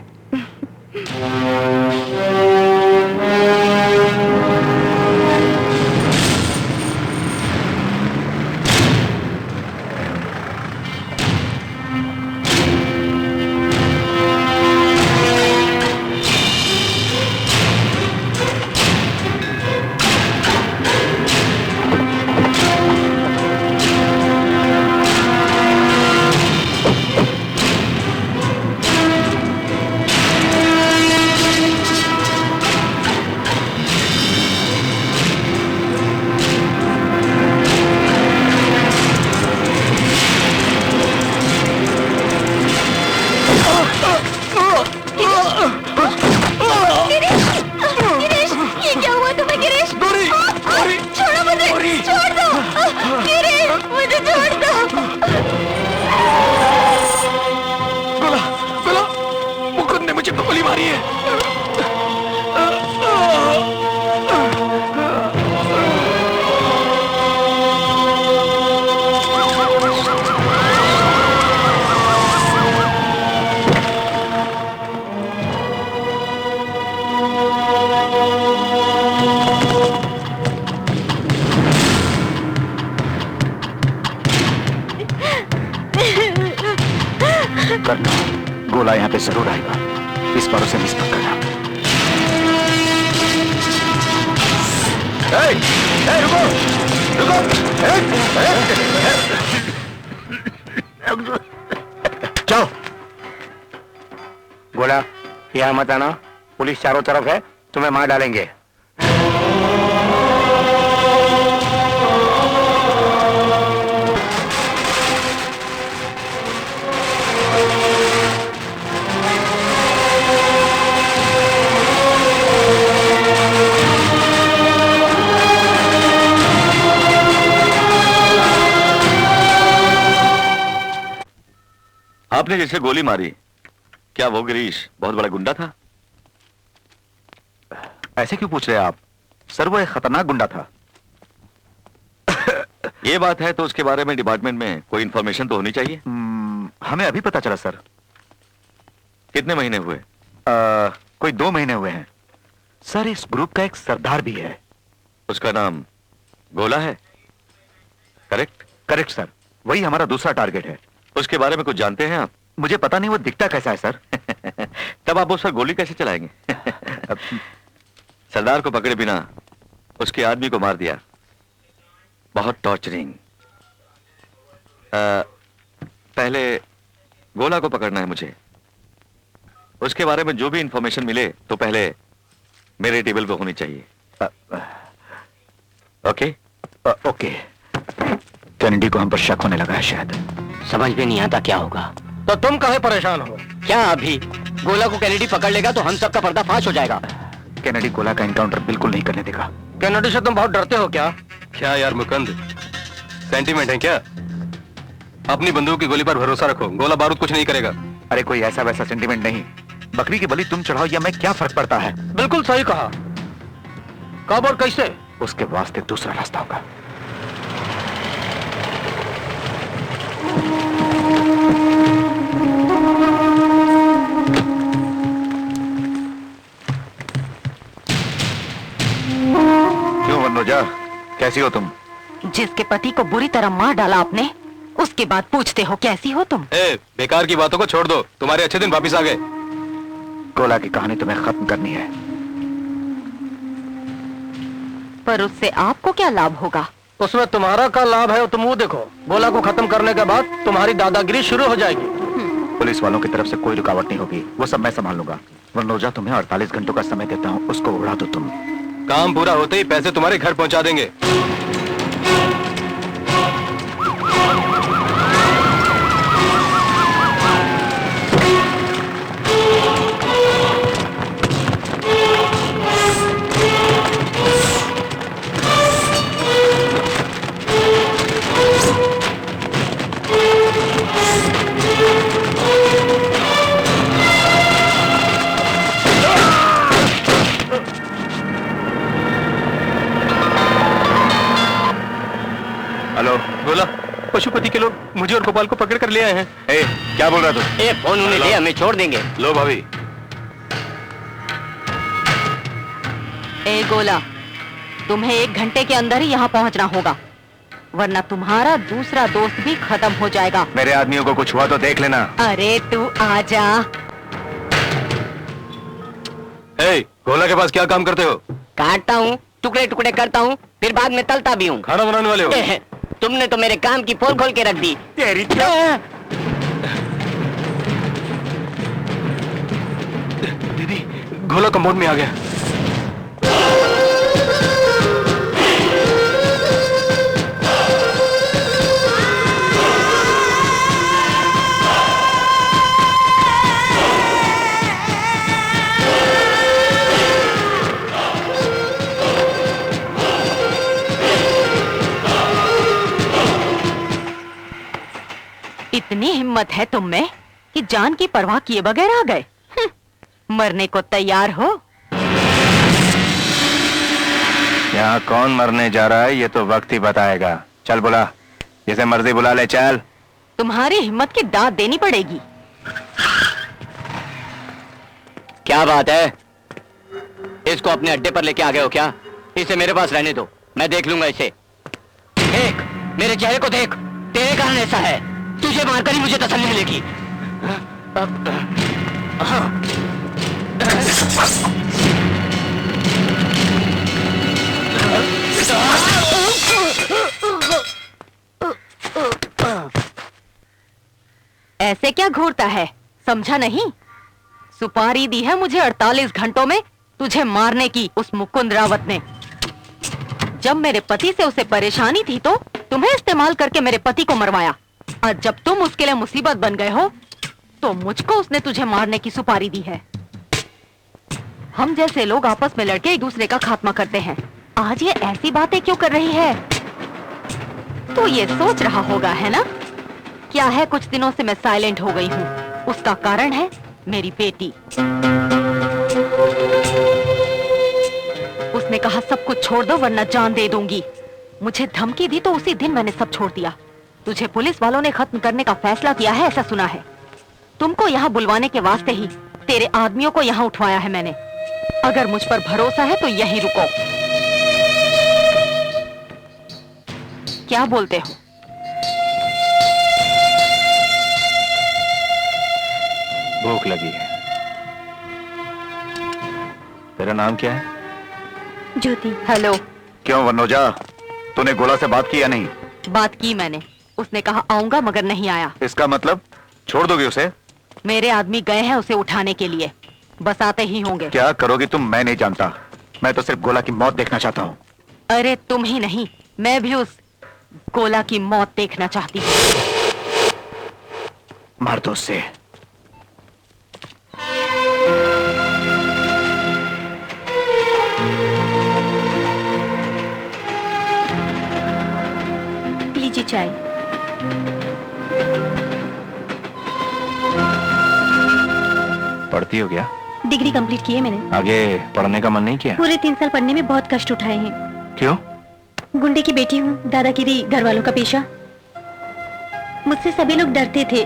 गोला यहाँ पे जरूर आएगा, इस बार उसे मिस मत करना। रुको, रुको, जाओ। गोला यहाँ मत आना, पुलिस चारों तरफ है, तुम्हें मार डालेंगे। आपने जिसे गोली मारी, क्या वो गिरीश बहुत बड़ा गुंडा था? ऐसे क्यों पूछ रहे हैं आप? सर वो एक खतरनाक गुंडा था। ये बात है तो उसके बारे में डिपार्टमेंट में कोई इंफॉर्मेशन तो होनी चाहिए। हमें अभी पता चला सर। कितने महीने हुए? कोई 2 महीने हुए हैं सर। इस ग्रुप का एक सरदार भी है, उसका नाम गोला है। करेक्ट? करेक्ट सर, वही हमारा दूसरा टारगेट है। उसके बारे में कुछ जानते हैं आप? मुझे पता नहीं वो दिखता कैसा है सर। तब आप उस पर गोली कैसे चलाएंगे? सरदार को पकड़े बिना उसके आदमी को मार दिया, बहुत टॉर्चरिंग। पहले गोला को पकड़ना है मुझे। उसके बारे में जो भी इंफॉर्मेशन मिले तो पहले मेरे टेबल पे होनी चाहिए। ओके? ओके। कैनेडी को हम पर शक होने लगा है शायद। समझ में नहीं आता क्या होगा। तो तुम काहे परेशान हो? क्या अभी गोला को कैनेडी पकड़ लेगा तो हम सबका पर्दाफाश हो जाएगा। कैनेडी गोला का एनकाउंटर बिल्कुल नहीं करने देगा। कैनेडी से तुम बहुत डरते हो क्या? क्या यार मुकंद, सेंटीमेंट है क्या? अपनी बंदूक की गोली पर भरोसा रखो, गोला बारूद कुछ नहीं करेगा। अरे कोई ऐसा वैसा सेंटीमेंट नहीं। बकरी की बलि तुम चढ़ाओ या मैं, क्या फर्क पड़ता है? बिल्कुल सही कहा। कब और कैसे? उसके वास्ते दूसरा रास्ता होगा। क्यों मनोजा, कैसी हो तुम? जिसके पति को बुरी तरह मार डाला आपने, उसके बाद पूछते हो कैसी हो तुम? बेकार की बातों को छोड़ दो, तुम्हारे अच्छे दिन वापिस आ गए। गोला की कहानी तुम्हें खत्म करनी है। पर उससे आपको क्या लाभ होगा? उसमें तुम्हारा क्या लाभ है तुम वो देखो। गोला को खत्म करने के बाद तुम्हारी दादागिरी शुरू हो जाएगी। पुलिस वालों की तरफ से कोई रुकावट नहीं होगी, वो सब मैं संभाल लूंगा। मनोजा तुम्हें 48 घंटों का समय देता हूँ, उसको उड़ा दो तुम। काम पूरा होते ही पैसे तुम्हारे घर पहुंचा देंगे। हेलो। बोला, पशुपति के लोग मुझे और गोपाल को पकड़ कर ले आए हैं। ए, क्या बोल रहा तू? ए, फोन उन्हें दे, हमें छोड़ देंगे। लो भाभी। ए गोला, तुम्हें 1 घंटे के अंदर ही यहाँ पहुँचना होगा, वरना तुम्हारा दूसरा दोस्त भी खत्म हो जाएगा। मेरे आदमियों को कुछ हुआ तो देख लेना। अरे तू आजा। ए, गोला के पास क्या काम करते हो? काटता हूँ, टुकड़े टुकड़े करता हूँ, फिर बाद में तलता भी हूँ। खाना बनाने वाले हो? तुमने तो मेरे काम की पोल खोल के रख दी। तेरी दीदी, गोला कंपाउंड में आ गया। इतनी हिम्मत है तुम में कि जान की परवाह किए बगैर आ गए। मरने को तैयार हो? यहाँ कौन मरने जा रहा है ये तो वक्त ही बताएगा। चल बुला, जिसे मर्जी बुला ले, चल। तुम्हारी हिम्मत की दाद देनी पड़ेगी। क्या बात है? इसको अपने अड्डे पर लेके आ गए हो क्या? इसे मेरे पास रहने दो, मैं देख लूंगा इसे। देख, मेरे चेहरे को देख, तेरे कारण ऐसा है। तुझे मारकर ही मुझे तसल्ली मिलेगी। ऐसे क्या घूरता है, समझा नहीं? सुपारी दी है मुझे 48 घंटों में तुझे मारने की उस मुकुंद रावत ने। जब मेरे पति से उसे परेशानी थी तो तुम्हें इस्तेमाल करके मेरे पति को मरवाया, और जब तुम उसके लिए मुसीबत बन गए हो तो मुझको उसने तुझे मारने की सुपारी दी है। हम जैसे लोग आपस में लड़के एक दूसरे का खात्मा करते हैं। आज ये ऐसी बातें क्यों कर रही है? तो ये सोच रहा होगा, है ना? क्या है, कुछ दिनों से मैं साइलेंट हो गई हूँ, उसका कारण है मेरी बेटी। उसने कहा सब कुछ छोड़ दो वरना जान दे दूंगी। मुझे धमकी दी तो उसी दिन मैंने सब छोड़ दिया। तुझे पुलिस वालों ने खत्म करने का फैसला किया है, ऐसा सुना है। तुमको यहाँ बुलवाने के वास्ते ही तेरे आदमियों को यहाँ उठवाया है मैंने। अगर मुझ पर भरोसा है तो यहीं रुको। क्या बोलते हो? भूख लगी है। तेरा नाम क्या है? ज्योति। हेलो। क्यों वनोजा, तूने गोला से बात की या नहीं? बात की मैंने, उसने कहा आऊंगा मगर नहीं आया। इसका मतलब छोड़ दोगे उसे? मेरे आदमी गए हैं उसे उठाने के लिए, बस आते ही होंगे। क्या करोगी तुम मैं नहीं जानता, मैं तो सिर्फ गोला की मौत देखना चाहता हूँ। अरे तुम ही नहीं, मैं भी उस गोला की मौत देखना चाहती हूँ। मार दो उसे। लीजिए चाय। पढ़ती हो क्या? डिग्री कंप्लीट की है मैंने। आगे पढ़ने का मन नहीं किया? पूरे 3 साल पढ़ने में बहुत कष्ट उठाए हैं। क्यों? गुंडे की बेटी हूँ, दादागिरी घर वालों का पेशा। मुझसे सभी लोग डरते थे,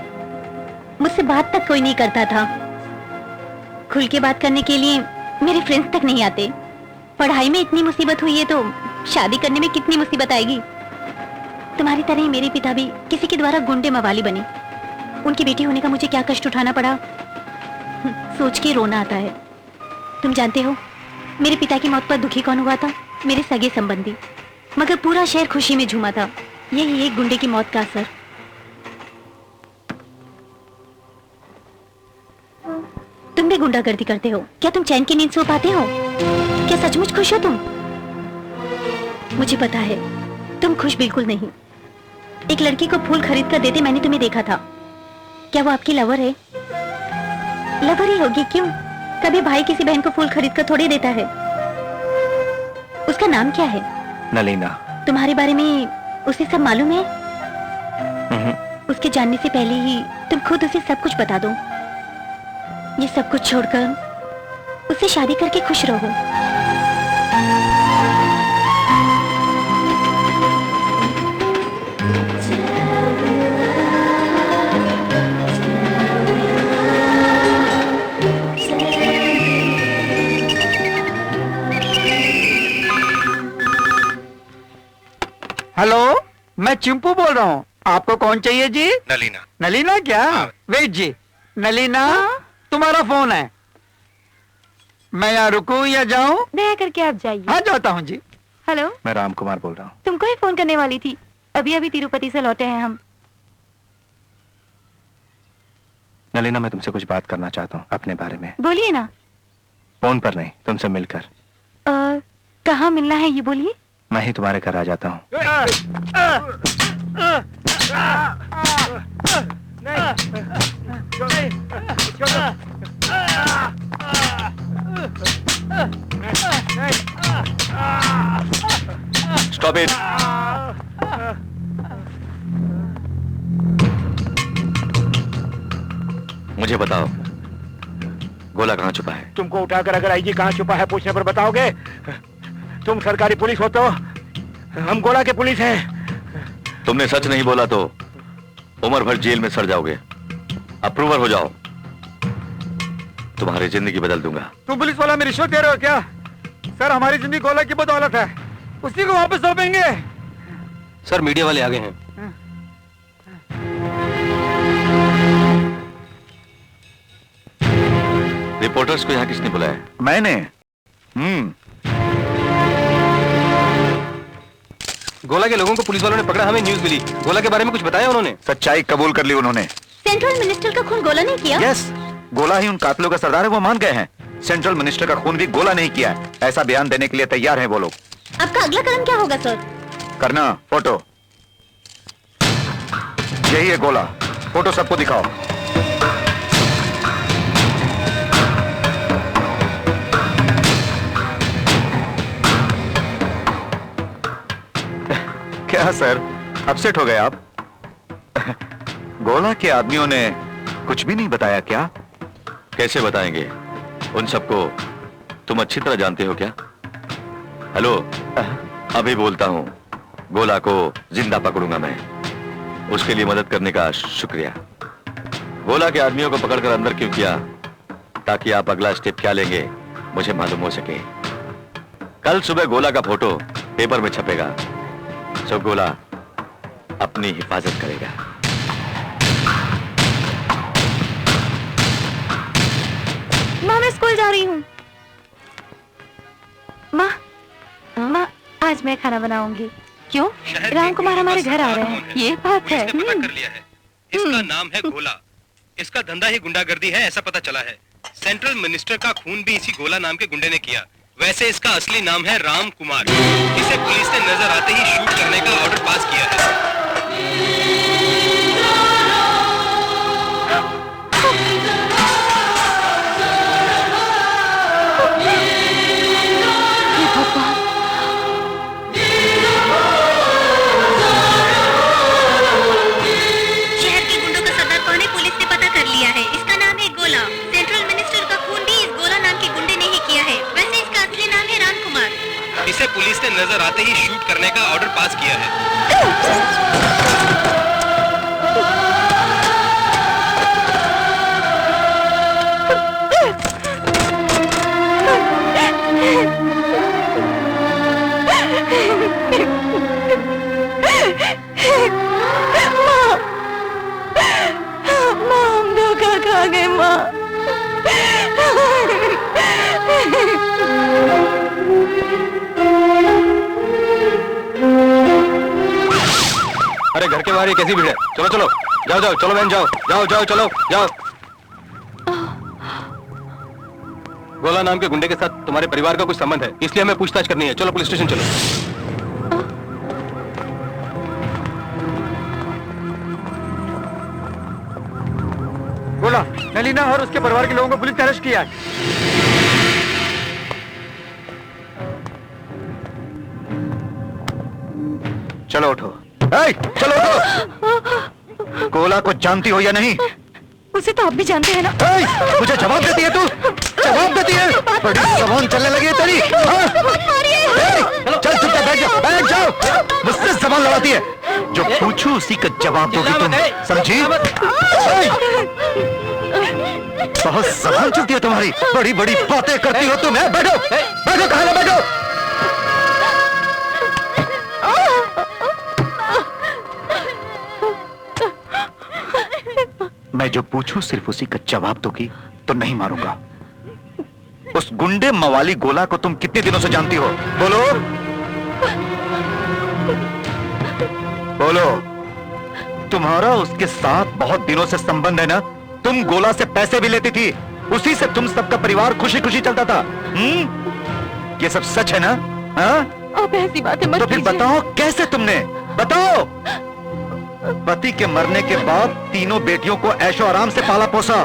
मुझसे बात तक कोई नहीं करता था। खुल के बात करने के लिए मेरे फ्रेंड्स तक नहीं आते। पढ़ाई में इतनी मुसीबत हुई है तो शादी करने में कितनी मुसीबत आएगी। तुम्हारी तरह ही मेरे पिता भी किसी के द्वारा गुंडे मवाली बने। उनकी बेटी होने का मुझे क्या कष्ट उठाना पड़ा, सोच के रोना आता है। तुम जानते हो मेरे पिता की मौत पर दुखी कौन हुआ था? मेरे सगे संबंधी। मगर पूरा शहर खुशी में झूमा था। यही एक गुंडे की मौत का असर। तुम भी गुंडागर्दी करते हो क्या? तुम चैन की नींद सो पाते हो क्या? सचमुच खुश खुश हो तुम? मुझे पता है तुम खुश बिल्कुल नहीं। एक लड़की को फूल खरीद कर देते मैंने तुम्हें देखा था। क्या वो आपकी लवर है? लवर ही होगी, क्यों? कभी भाई किसी बहन को फूल खरीद कर थोड़ी देता है। उसका नाम क्या है? नलीना। तुम्हारे बारे में उसे सब मालूम है? उसके जानने से पहले ही तुम खुद उसे सब कुछ बता दो। ये सब कुछ छोड़कर उससे शादी करके खुश रहो। हेलो, मैं चिंपू बोल रहा हूँ। आपको कौन चाहिए जी? नलीना। नलीना क्या? वेट जी। नलीना, तुम्हारा फोन है। मैं यहाँ रुकूं या जाऊं? दया करके आप जाइए। हाँ, जाता हूँ जी। हेलो, मैं राम कुमार बोल रहा हूँ। तुमको ही फोन करने वाली थी। अभी अभी तिरुपति से लौटे हैं हम। नलीना, मैं तुमसे कुछ बात करना चाहता हूँ अपने बारे में। बोलिए ना। फोन पर नहीं, तुमसे मिलकर। कहाँ मिलना है ये बोलिए। मैं ही तुम्हारे घर आ जाता हूँ। Stop it. मुझे बताओ, गोला कहाँ छुपा है? तुमको उठाकर अगर आईजी कहाँ छुपा है पूछने पर बताओगे? तुम सरकारी पुलिस हो तो हम गोला के पुलिस हैं। तुमने सच नहीं बोला तो उम्र भर जेल में सड़ जाओगे। अप्रूवर हो जाओ, तुम्हारी जिंदगी बदल दूंगा। तुम पुलिस वाला में रिश्वत दे रहे हो क्या? सर, हमारी जिंदगी गोला की बदौलत है, उसी को वापस सौंपेंगे। सर, मीडिया वाले आ गए हैं। रिपोर्टर्स को यहाँ किसने बुलाया? मैंने। गोला के लोगों को पुलिस वालों ने पकड़ा, हमें न्यूज मिली। गोला के बारे में कुछ बताया उन्होंने? सच्चाई कबूल कर ली उन्होंने। सेंट्रल मिनिस्टर का खून गोला ने किया? यस, गोला ही उन कातिलों का सरदार है, वो मान गए हैं। सेंट्रल मिनिस्टर का खून भी गोला नहीं किया है, ऐसा बयान देने के लिए तैयार हैं वो लोग। आपका अगला कदम क्या होगा सर? करना फोटो। यही है गोला, फोटो सबको दिखाओ। क्या सर, अपसेट हो गए आप? गोला के आदमियों ने कुछ भी नहीं बताया क्या? कैसे बताएंगे? उन सबको तुम अच्छी तरह जानते हो क्या? हेलो, अभी बोलता हूं, गोला को जिंदा पकड़ूंगा मैं। उसके लिए मदद करने का शुक्रिया। गोला के आदमियों को पकड़कर अंदर क्यों किया? ताकि आप अगला स्टेप क्या लेंगे मुझे मालूम हो सके। कल सुबह गोला का फोटो पेपर में छपेगा, सो गोला अपनी हिफाजत करेगा। माँ, मैं स्कूल जा रही हूँ। माँ, माँ, आज मैं खाना बनाऊंगी। क्यों? राम कुमार हमारे घर आ रहे हैं। ये बात है। पता कर लिया है। इसका नाम है गोला। इसका धंधा ही गुंडागर्दी है, ऐसा पता चला है। सेंट्रल मिनिस्टर का खून भी इसी गोला नाम के गुंडे ने किया। वैसे इसका असली नाम है राम कुमार। इसे पुलिस ने नजर आते ही शूट करने का ऑर्डर पास किया है। शहर के गुंडों का सरदार कौन है पुलिस ने पता कर लिया है। इसका नाम है गोला। सेंट्रल मिनिस्टर का खून भी इस गोला नाम के गुंडे ने ही किया है। वैसे इसका असली नाम है राम कुमार। इसे पुलिस ने नजर आते ही शूट करने का ऑर्डर पास किया है। माँ, हम धोखा खा गए माँ। अरे घर के बाहर ये कैसी भीड़ है? चलो चलो, जाओ जाओ, चलो बहन, जाओ जाओ जाओ, चलो जाओ। गोला नाम के गुंडे के साथ तुम्हारे परिवार का कुछ संबंध है, इसलिए हमें पूछताछ करनी है। चलो पुलिस स्टेशन चलो। गोला, नलीना और उसके परिवार के लोगों को पुलिस ने अरेस्ट किया है। चलो उठो। चलो उठो। गोला को जानती हो या नहीं? उसे तो आप भी जानते हैं ना। मुझे जवाब देती है तू? जवाब देती है? बड़ी जबान चलने लगी है तेरी। चल चुपचाप बैठ जाओ। मुझसे जबान लड़ाती है। जो पूछूं उसी का जवाब दोगी तुम, समझी? बहुत जबान चलती है तुम्हारी, बड़ी बड़ी बातें करती हो तुम। बैठो बैठो, कहाँ बैठो। मैं जो पूछूं सिर्फ उसी का जवाब दोगी तो नहीं मारूंगा। उस गुंडे मवाली गोला को तुम कितने दिनों से जानती हो? बोलो बोलो। तुम्हारा उसके साथ बहुत दिनों से संबंध है ना? तुम गोला से पैसे भी लेती थी, उसी से तुम सबका परिवार खुशी खुशी चलता था। ये सब सच है ना? हाँ? आप ऐसी बातें मत तो फिर कीजिए। बताओ कैसे तुमने, बताओ। पति के मरने के बाद तीनों बेटियों को ऐशो आराम से पाला पोसा।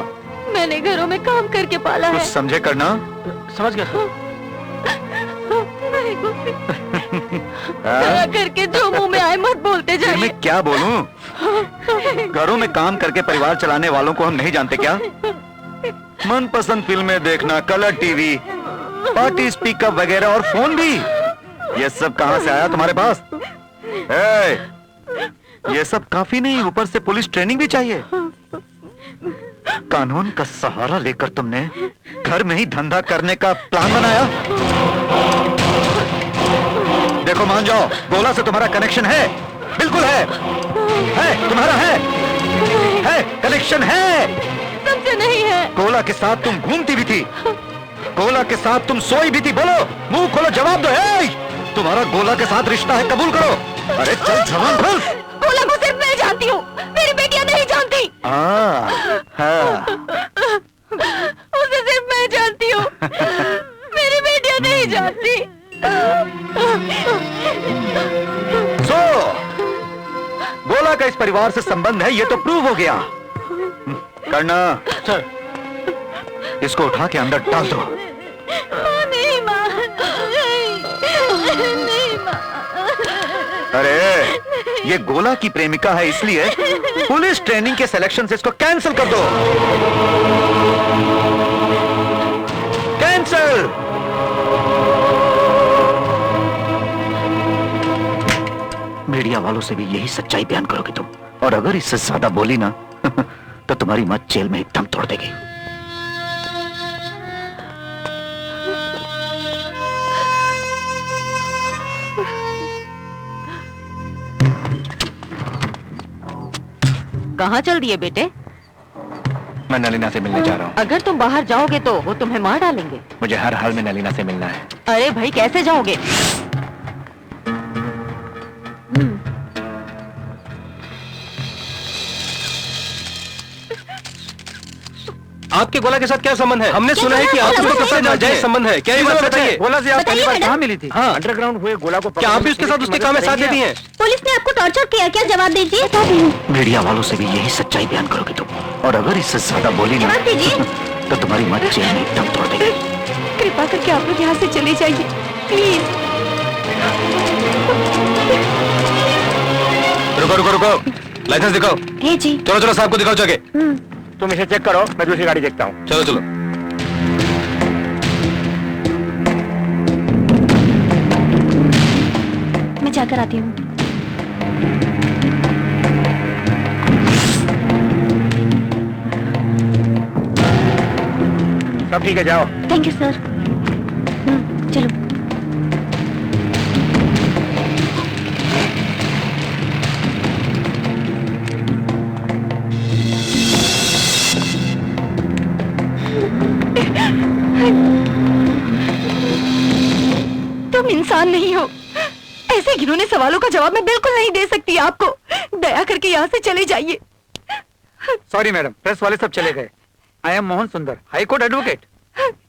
मैंने घरों में काम करके पाला कुछ है। समझे करना? समझ गया। दया करके जो मुंह में आए मत बोलते फिर जाइए। मैं क्या बोलूं? घरों में काम करके परिवार चलाने वालों को हम नहीं जानते क्या? मनपसंद फिल्में देखना, कलर टीवी, पार्टी स्पीकर वगैरह और फोन भी, ये सब कहां से आया तुम्हारे पास? ये सब काफी नहीं, ऊपर से पुलिस ट्रेनिंग भी चाहिए। कानून का सहारा लेकर तुमने घर में ही धंधा करने का प्लान बनाया। देखो मान जाओ, गोला से तुम्हारा कनेक्शन है, बिल्कुल है, तुम्हारा है कनेक्शन है। तुमसे नहीं है। गोला के साथ तुम घूमती भी थी, गोला के साथ तुम सोई भी थी। बोलो, मुंह खोलो, जवाब दो। तुम्हारा गोला के साथ रिश्ता है, कबूल करो। अरे चल जवान खोल। गोला को सिर्फ मैं जानती हूँ, मेरी बेटियां नहीं जानती। उसे सिर्फ मैं जानती हूँ, मेरी बेटियां नहीं जानती। गोला का इस परिवार से संबंध है, ये तो प्रूव हो गया। करना सर, इसको उठा के अंदर डाल दो। नहीं माँ, नहीं माँ। अरे ये गोला की प्रेमिका है, इसलिए पुलिस ट्रेनिंग के सिलेक्शन से इसको कैंसिल कर दो। कैंसिल। मीडिया वालों से भी यही सच्चाई बयान करोगे तुम, और अगर इससे ज्यादा बोली ना तो तुम्हारी मां जेल में एकदम तोड़ देगी। कहाँ चल दिए बेटे? मैं नलीना से मिलने जा रहा हूँ। अगर तुम बाहर जाओगे तो वो तुम्हें मार डालेंगे। मुझे हर हाल में नलीना से मिलना है। अरे भाई कैसे जाओगे? आपके गोला के साथ क्या संबंध है? हमने सुना है कि आप उसके साथ नाजायज संबंध है, क्या ये बात सच है? गोला से आप पहली बार कहाँ मिली थी? हाँ, अंडरग्राउंड हुए गोला को क्या आप भी उसके साथ उसके काम में साथ देती हैं? पुलिस ने आपको टॉर्चर किया क्या? जवाब दीजिए। मीडिया वालों से भी यही सच्चाई बयान करोगे तुम, और अगर इससे ज्यादा बोली ना जवाब दीजिए। तो तुम्हारी मां जेल में एकदम तोड़ देगी। कृपा करके आप लोग यहाँ से चले जाइए प्लीज। रुको रुको रुको, लाइसेंस दिखाओ। हे जी। चलो चलो, साहब को दिखाओ जाके। तुम इसे चेक करो, मैं दूसरी गाड़ी देखता हूँ। चलो चलो। मैं जाकर आती हूँ। सब ठीक है, जाओ। Thank you sir. चलो। तुम इंसान नहीं हो। ऐसे घिनौने सवालों का जवाब मैं बिल्कुल नहीं दे सकती आपको। दया करके यहाँ से चले जाइए। सॉरी मैडम, प्रेस वाले सब चले गए। आई एम मोहन सुंदर, हाई कोर्ट एडवोकेट।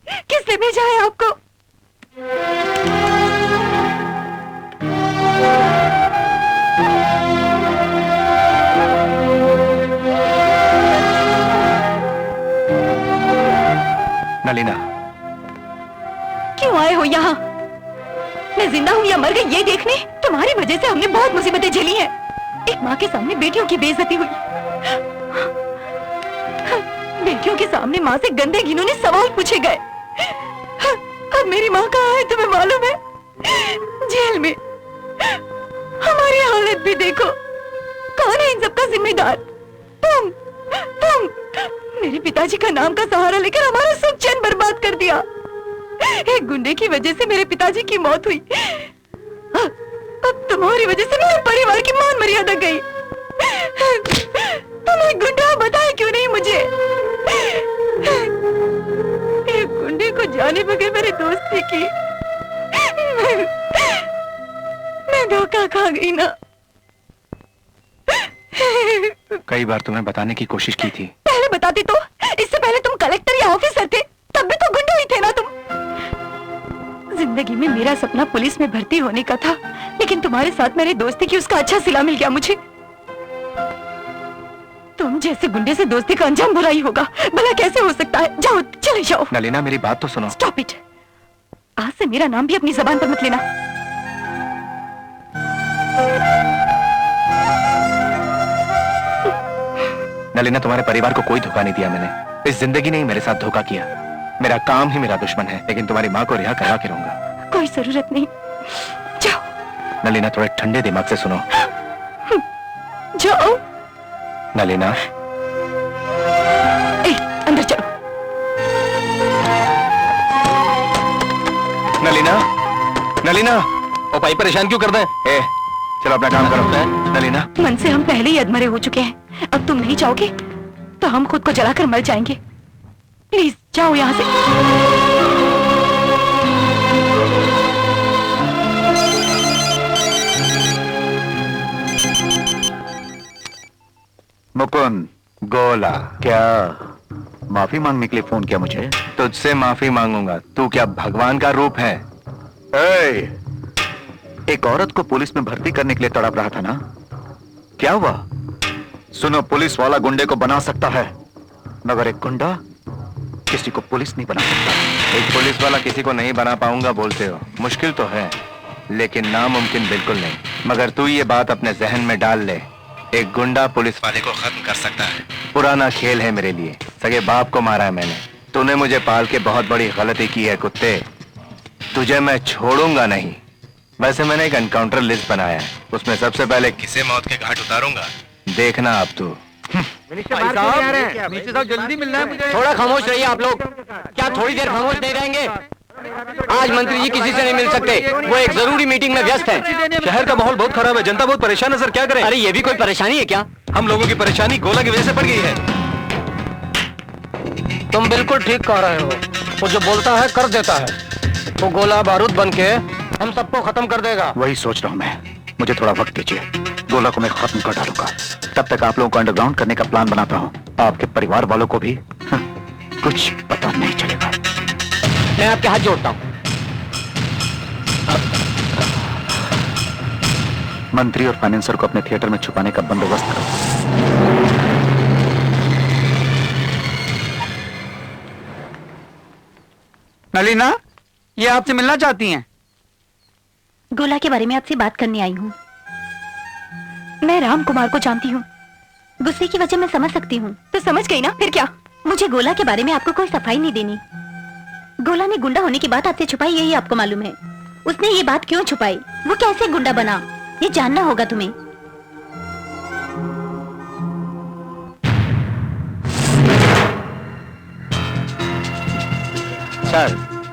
किसने भेजा है आपको? नलीना, क्यों आए हो यहाँ? मैं जिंदा हूँ या मर गई ये देखने? तुम्हारी वजह से हमने बहुत मुसीबतें झेली हैं। एक माँ के सामने बेटियों की बेइज्जती हुई, बेटियों के सामने माँ से गंदे घिनौने सवाल पूछे गए। अब मेरी माँ कहाँ है तुम्हें मालूम है? जेल में। हमारी हालत भी देखो। कौन है इन सबका जिम्मेदार? तुम। मेरे पिताजी का नाम का सहारा लेकर हमारा सब चैन बर्बाद कर दिया। एक गुंडे की वजह से मेरे पिताजी की मौत हुई। अब तुम्हारी वजह से मेरे परिवार की मान मर्यादा गई। तुम एक गुंडा बताए क्यों नहीं मुझे? एक गुंडे को जाने बगैर मेरी दोस्ती की। मैं धोखा खा गई ना। कई बार तुम्हें बताने की कोशिश की थी। पहले बताती तो। इससे पहले तुम कलेक्टर या ऑफिसर थे, तब भी तो गुंडा ही थे ना तुम। जिंदगी में मेरा सपना पुलिस में भर्ती होने का था, लेकिन तुम्हारे साथ मेरी दोस्ती की उसका अच्छा सिला मिल गया मुझे। तुम जैसे गुंडे से दोस्ती का अंजाम बुरा ही होगा। भला कैसे हो सकता है? जाओ, चले जाओ। नलीना, मेरी बात तो सुनो। Stop it. आज से मेरा नाम भी अपनी जबान पर मत लेना। नलीना, तुम्हारे परिवार को कोई धोखा नहीं दिया मैंने। इस जिंदगी ने ही मेरे साथ धोखा किया। मेरा काम ही मेरा दुश्मन है, लेकिन तुम्हारी माँ को रिहा करवा के रहूंगा। कोई जरूरत नहीं, जाओ। नलीना, थोड़े ठंडे दिमाग से सुनो। जाओ। नलीना, अंदर चलो। नलीना, नलीना, ओ भाई परेशान क्यों कर दें? चलो अपना काम करो। नलीना, मन से हम पहले ही अधमरे हो चुके हैं। अब तुम नहीं जाओगे तो हम खुद को जलाकर मर जाएंगे। प्लीज जाओ यहाँ से। मुकुंद, गोला, क्या माफी मांगने के लिए फोन किया मुझे? तुझसे माफी मांगूंगा। तू क्या भगवान का रूप है? एक औरत को पुलिस में भर्ती करने के लिए तड़प रहा था ना, क्या हुआ? सुनो, पुलिस वाला गुंडे को बना सकता है, मगर एक गुंडा किसी को पुलिस नहीं बना सकता। एक पुलिस वाला किसी को नहीं बना पाऊंगा बोलते हो? मुश्किल तो है, लेकिन नामुमकिन बिल्कुल नहीं। मगर तू ये बात अपने जहन में डाल ले, एक गुंडा पुलिस वाले को खत्म कर सकता है। पुराना खेल है मेरे लिए। सगे बाप को मारा है मैंने। तूने मुझे पाल के बहुत बड़ी गलती की है कुत्ते। तुझे मैं छोड़ूंगा नहीं। वैसे मैंने एक एनकाउंटर लिस्ट बनाया है, उसमें सबसे पहले किसे मौत के घाट उतारूंगा, देखना अब तू। नीचे साहब जल्दी मिलना है मुझे। थोड़ा खामोश रहिए आप लोग। क्या थोड़ी देर खामोश नहीं रहेंगे? आज मंत्री जी किसी से नहीं मिल सकते, वो एक जरूरी मीटिंग में व्यस्त हैं। शहर का माहौल बहुत खराब है, जनता बहुत परेशान है सर, क्या करें? अरे ये भी कोई परेशानी है क्या? हम लोगों की परेशानी गोला की वजह से पड़ गई है। तुम बिल्कुल ठीक कह रहे हो। वो जो बोलता है कर देता है। वो गोला बारूद बन के हम सबको खत्म कर देगा। वही सोच रहा हूँ मैं। मुझे थोड़ा वक्त दीजिए, गोला को मैं खत्म कर डालूंगा। तब तक आप लोगों को अंडरग्राउंड करने का प्लान बनाता हूँ। आपके परिवार वालों को भी कुछ पता नहीं चलेगा। मैं आपके हाथ जोड़ता हूँ। मंत्री और फाइनेंसर को अपने थिएटर में छुपाने का बंदोबस्त करो। नलीना, ये आपसे मिलना चाहती हैं। गोला के बारे में आपसे बात करने आई हूँ। मैं राम कुमार को जानती हूँ। गुस्से की वजह मैं समझ सकती हूँ। तो समझ गई ना, फिर क्या? मुझे गोला के बारे में आपको कोई सफाई नहीं देनी। गोला ने गुंडा होने की बात आपसे छुपाई, यही आपको मालूम है। उसने ये बात क्यों छुपाई, वो कैसे गुंडा बना, ये जानना होगा तुम्हें। सर,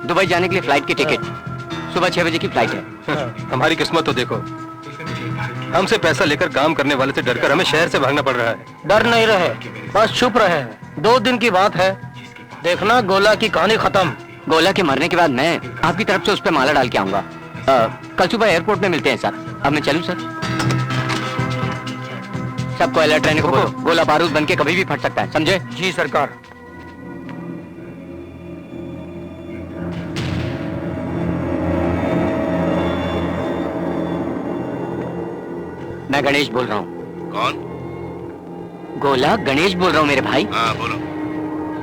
दुबई जाने के लिए फ्लाइट की टिकट सुबह 6 बजे की फ्लाइट है। हमारी किस्मत तो देखो, हमसे पैसा लेकर काम करने वाले से डरकर हमें शहर से भागना पड़ रहा है। डर नहीं रहे, बस चुप रहे। 2 दिन की बात है, देखना गोला की कहानी खत्म। गोला के मरने के बाद मैं आपकी तरफ से उस पर माला डाल के आऊंगा। कल सुबह एयरपोर्ट में मिलते हैं सर। अब मैं चलूं सर? सबको अलर्ट रहने को बोलो। गोला बारूद बनके कभी भी फट सकता है, समझे? जी सरकार। मैं गणेश बोल रहा हूँ। कौन? गोला गणेश बोल रहा हूँ मेरे भाई। हाँ बोलो।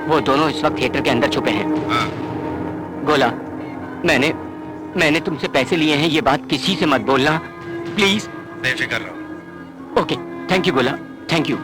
वो दोनों इस वक्त थिएटर के अंदर छुपे हैं। हाँ। गोला, मैंने तुमसे पैसे लिए हैं, ये बात किसी से मत बोलना प्लीज। बेफिक्र रहो। ओके, थैंक यू गोला, थैंक यू।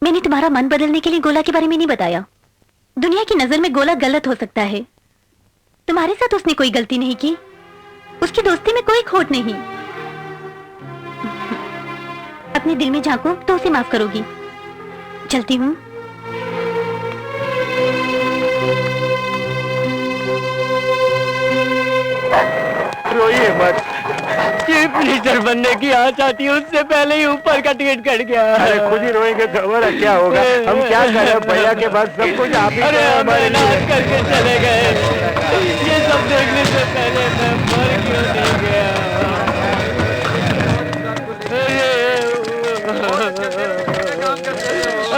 मैंने तुम्हारा मन बदलने के लिए गोला के बारे में नहीं बताया। दुनिया की नजर में गोला गलत हो सकता है, तुम्हारे साथ उसने कोई गलती नहीं की, उसकी दोस्ती में कोई खोट नहीं। अपने दिल में झांको तो उसे माफ करोगी। चलती हूँ। रोइए मत। चीफ मिनिस्टर बनने की आस आती है, उससे पहले ही ऊपर का टिकट कट गया। अरे खुद ही रोएंगे तो हमारा क्या होगा? हम क्या करें? भैया के पास सब कुछ आप ही अरे हमारे नाच करके चले गए, ये सब देखने से पहले मैं मर क्यों नहीं गया?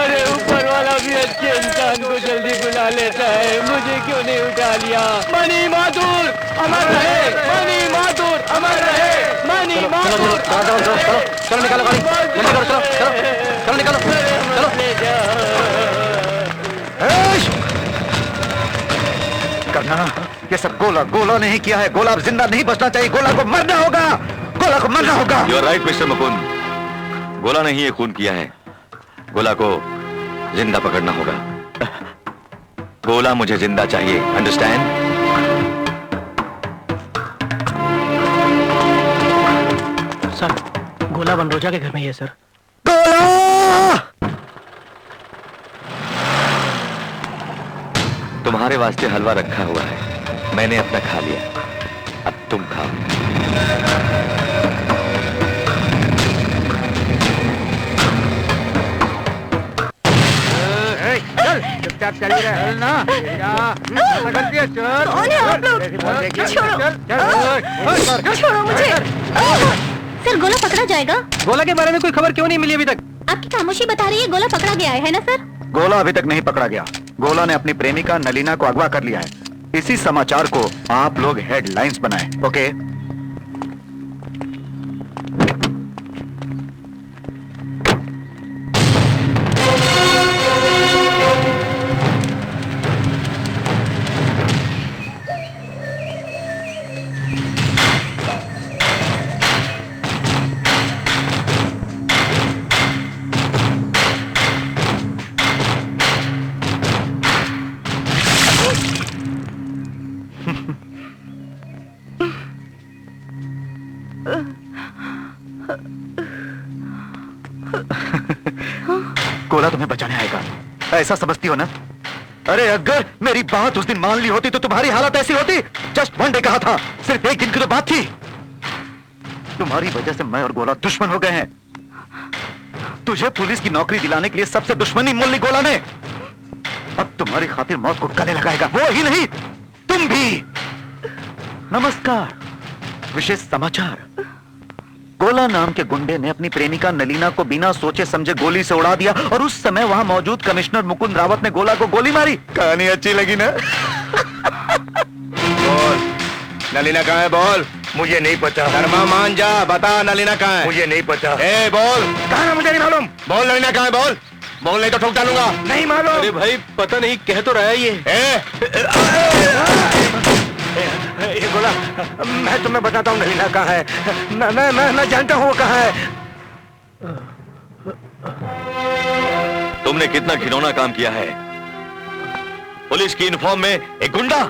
अरे ऊपर वाला भी अच्छे इंसान को जल्दी बुला लेता है, मुझे क्यों नहीं उठा लिया? मनी माथुर अमर रहे, मनी माथुर अमर रहे, मनी माथुर। चलो निकालो गाड़ी, जल्दी करो, चलो निकालो, चलो। करना, ये सब गोला नहीं किया है। गोला अब जिंदा नहीं बचना चाहिए, गोला को मरना होगा, गोला को मरना होगा। You are right mister Mukund, गोला नहीं ये खून किया है, गोला को जिंदा पकड़ना होगा। गोला मुझे जिंदा चाहिए, अंडरस्टैंड? सर, गोला बनरोजा के घर में ही है सर। गोला! तुम्हारे वास्ते हलवा रखा हुआ है, मैंने अपना खा लिया, अब तुम खाओ। चुपचाप चली रहे ना। छोड़ो मुझे। सर, गोला पकड़ा जाएगा? गोला के बारे में कोई खबर क्यों नहीं मिली अभी तक? आपकी खामोशी बता रही है गोला पकड़ा गया है ना सर? गोला अभी तक नहीं पकड़ा गया। गोला ने अपनी प्रेमिका नलीना को अगवा कर लिया है। इसी समाचार को आप लोग हेडलाइंस बनाएं, ओके? गोला तुम्हें बचाने आएगा, ऐसा समझती हो ना? अरे अगर मेरी बात उस दिन मान ली होती तो तुम्हारी हालत ऐसी होती। जस्ट वन डे कहा था, सिर्फ एक दिन की तो बात थी। तुम्हारी वजह से मैं और गोला दुश्मन हो गए हैं। तुझे पुलिस की नौकरी दिलाने के लिए सबसे दुश्मनी मोल ली गोला ने। अब तुम्हारी खातिर मौत को गले लगाएगा। वो ही नहीं, तुम भी। नमस्कार। विशेष समाचार, गोला नाम के गुंडे ने अपनी प्रेमिका नलीना को बिना सोचे समझे गोली से उड़ा दिया और उस समय वहां मौजूद कमिश्नर मुकुंद रावत ने गोला को गोली मारी। कहानी अच्छी लगी ना? बोल, नलीना कहाँ है? बोल। मुझे नहीं पता। शर्मा मान जा, बता नलीना कहाँ है? मुझे नहीं पता। ए बोल, कहाँ है मुझे नहीं मालूम। बोल नलीना कहाँ है? बोल, बोल नहीं तो ठोक डालूंगा। नहीं मालूम। अरे भाई पता नहीं, कह तो रहा है ये। ये गोला, मैं तुम्हें बताता हूँ नलीना कहाँ है। मैं जानता हूँ वो कहाँ है। तुमने कितना घिनौना काम किया है। पुलिस की यूनिफॉर्म में एक गुंडा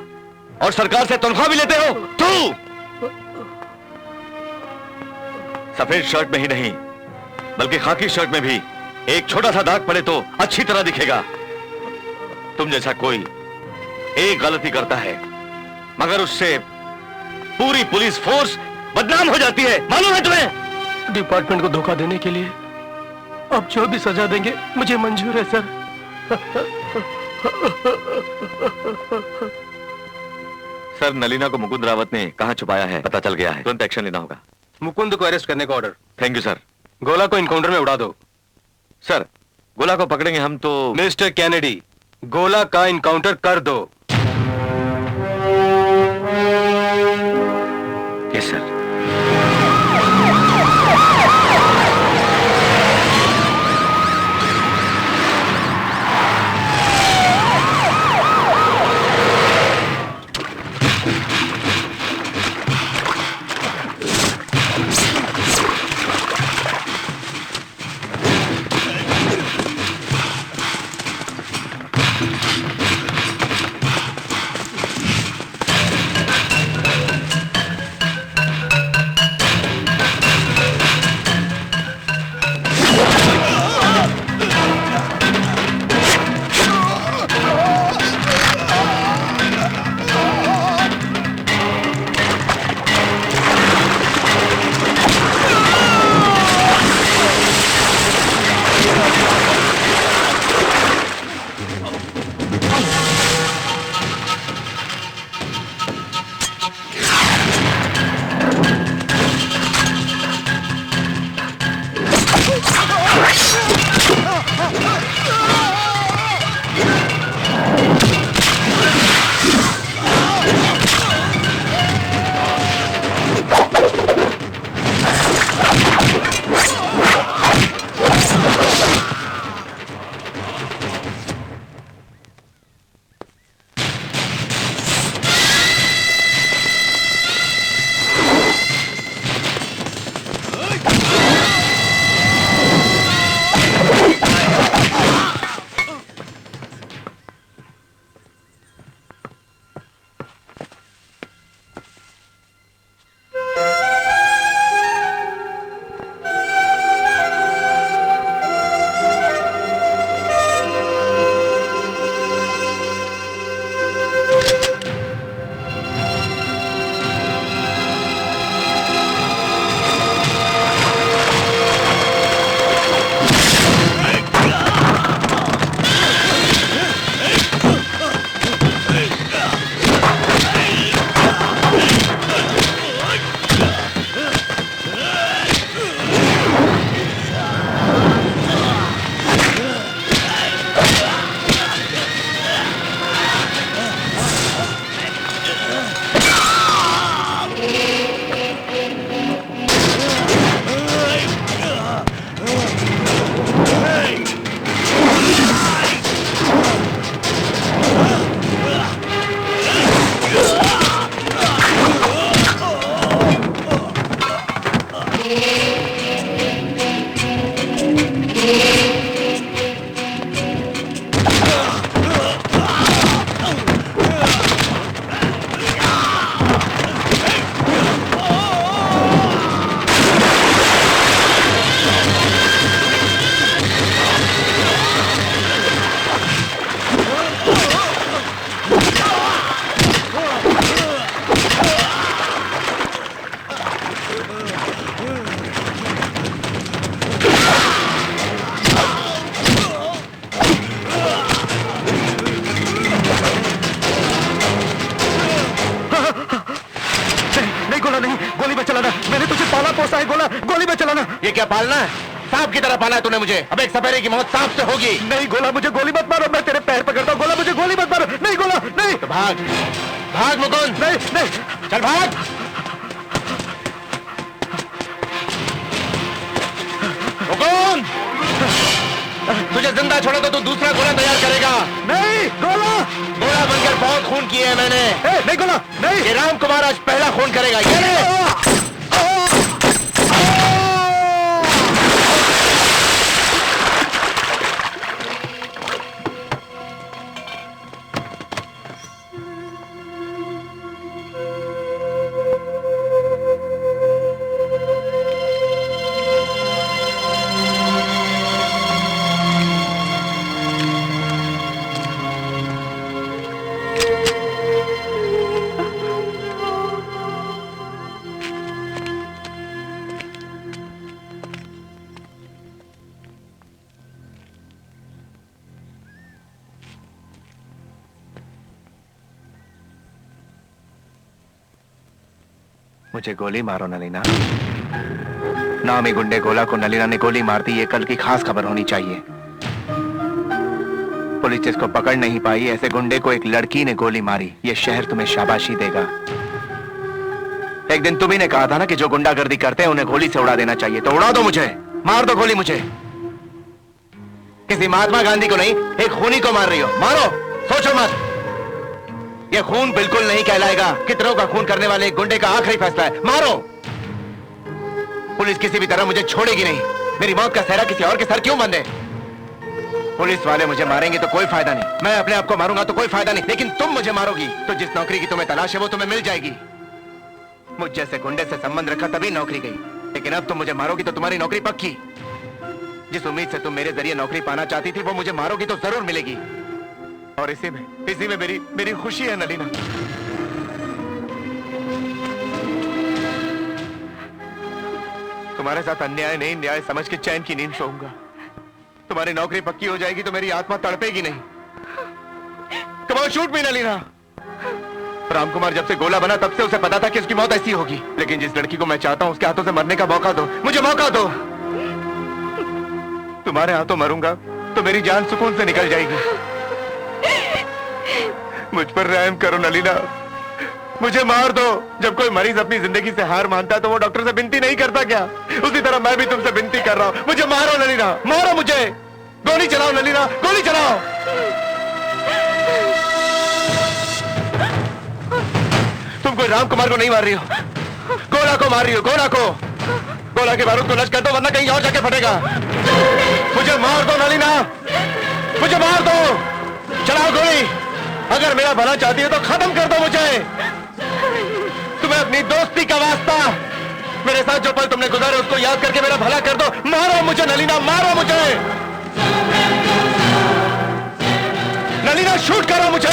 और सरकार से तनख्वाह भी लेते हो। तू सफेद शर्ट में ही नहीं बल्कि खाकी शर्ट में भी एक छोटा सा दाग पड़े तो अच्छी तरह दिखेगा। तुम जैसा कोई एक गलती करता है मगर उससे पूरी पुलिस फोर्स बदनाम हो जाती है। मालूम है तुम्हें? डिपार्टमेंट को धोखा देने के लिए अब जो भी सजा देंगे मुझे मंजूर है सर। सर, नलीना को मुकुंद रावत ने कहां छुपाया है पता चल गया है। तुरंत एक्शन लेना होगा। मुकुंद को अरेस्ट करने का ऑर्डर। Thank you sir. गोला को इनकाउंटर में उड़ा दो। सर, गोला को पकड़ेंगे हम तो। मिस्टर कैनेडी, गोला का इनकाउंटर कर दो। Yes sir. है गोला गोली में चलाना। ये क्या पालना है? सांप की तरह पाला है तूने मुझे। अब एक सपेरे की मौत सांप से होगी। नहीं गोला, मुझे गोली मत मारो, मैं तेरे पैर पकड़ता हूँ। गोला मुझे गोली मत मारो। नहीं गोला नहीं। तो भाग भाग मुकुंद, नहीं नहीं चल भाग। मुकुंद, तुझे जिंदा छोड़ा तो तू दूसरा गोला तैयार करेगा। नहीं गोला। गोला बनकर बहुत खून किए हैं मैंने। नहीं गोला नहीं। ये राम कुमार आज पहला खून करेगा। ये ले। मुझे गोली मारो नलीना। नामी गुंडे गोला को नलीना ने गोली मार दी, ये कल की खास खबर होनी चाहिए। पुलिस जिसको पकड़ नहीं पाई, ऐसे गुंडे को एक लड़की ने गोली मारी, ये शहर तुम्हें शाबाशी देगा। एक दिन तुम्ही ने कहा था ना कि जो गुंडागर्दी करते हैं उन्हें गोली से उड़ा देना चाहिए, तो उड़ा दो मुझे, मार दो गोली मुझे। किसी महात्मा गांधी को नहीं, एक खूनी को मार रही हो, मारो, सोचो मत। ये खून बिल्कुल नहीं कहलाएगा। कितनों का खून करने वाले एक गुंडे का आखिरी फैसला है, मारो। पुलिस किसी भी तरह मुझे छोड़ेगी नहीं। मेरी मौत का सहरा किसी और के सर क्यों बंधे? पुलिस वाले मुझे मारेंगे तो कोई फायदा नहीं, मैं अपने आप को मारूंगा तो कोई फायदा नहीं, लेकिन तुम मुझे मारोगी तो जिस नौकरी की तुम्हें तलाश है वो तुम्हें मिल जाएगी। मुझ जैसे गुंडे से संबंध रखा तभी नौकरी गई, लेकिन अब तुम मुझे मारोगी तो तुम्हारी नौकरी पक्की। जिस उम्मीद से तुम मेरे जरिए नौकरी पाना चाहती थी वो मुझे मारोगी तो जरूर मिलेगी। और इसी में मेरी खुशी है नलीना। तुम्हारे साथ अन्याय नहीं, न्याय समझ के चैन की नींद सोऊंगा। तुम्हारी नौकरी पक्की हो जाएगी तो मेरी आत्मा तड़पेगी नहीं। Come on shoot me Nalina. Ram Kumar जब से गोला बना तब से उसे पता था कि उसकी मौत ऐसी होगी, लेकिन जिस लड़की को मैं चाहता हूं उसके हाथों से मरने का मौका दो, मुझे मौका दो। तुम्हारे हाथों मरूंगा तो मेरी जान सुकून से निकल जाएगी। मुझ पर रहम करो नलीना, मुझे मार दो। जब कोई मरीज अपनी जिंदगी से हार मानता है तो वो डॉक्टर से विनती नहीं करता क्या? उसी तरह मैं भी तुमसे विनती कर रहा हूं, मुझे मारो नलीना, मारो मुझे। गोली चलाओ नलीना, गोली चलाओ। तुम कोई राम कुमार को नहीं मार रही हो, गोला को मार रही हो, गोला को। गोला के बारूद को नष्ट कर दो वरना कहीं और जाके फटेगा। मुझे मार दो नलीना, मुझे मार दो। चलाओ गोली। अगर मेरा भला चाहती है तो खत्म कर दो मुझे। तुम्हें अपनी दोस्ती का वास्ता, मेरे साथ जो पल तुमने गुजारे उसको याद करके मेरा भला कर दो। मारो मुझे नलीना, मारो मुझे नलीना, शूट करो मुझे।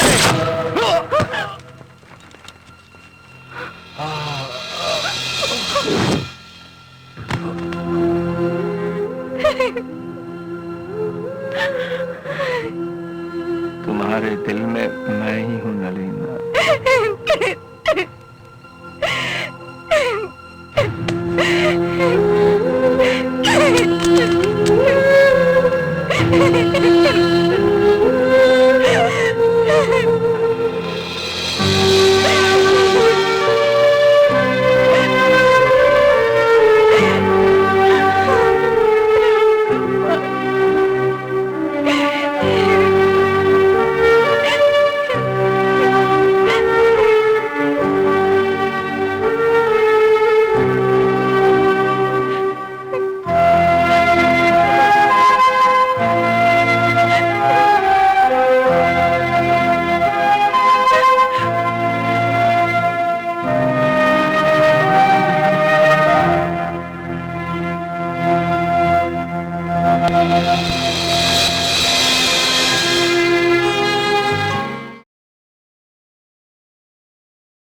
तुम्हारे दिल में मैं ही हूं नलीना।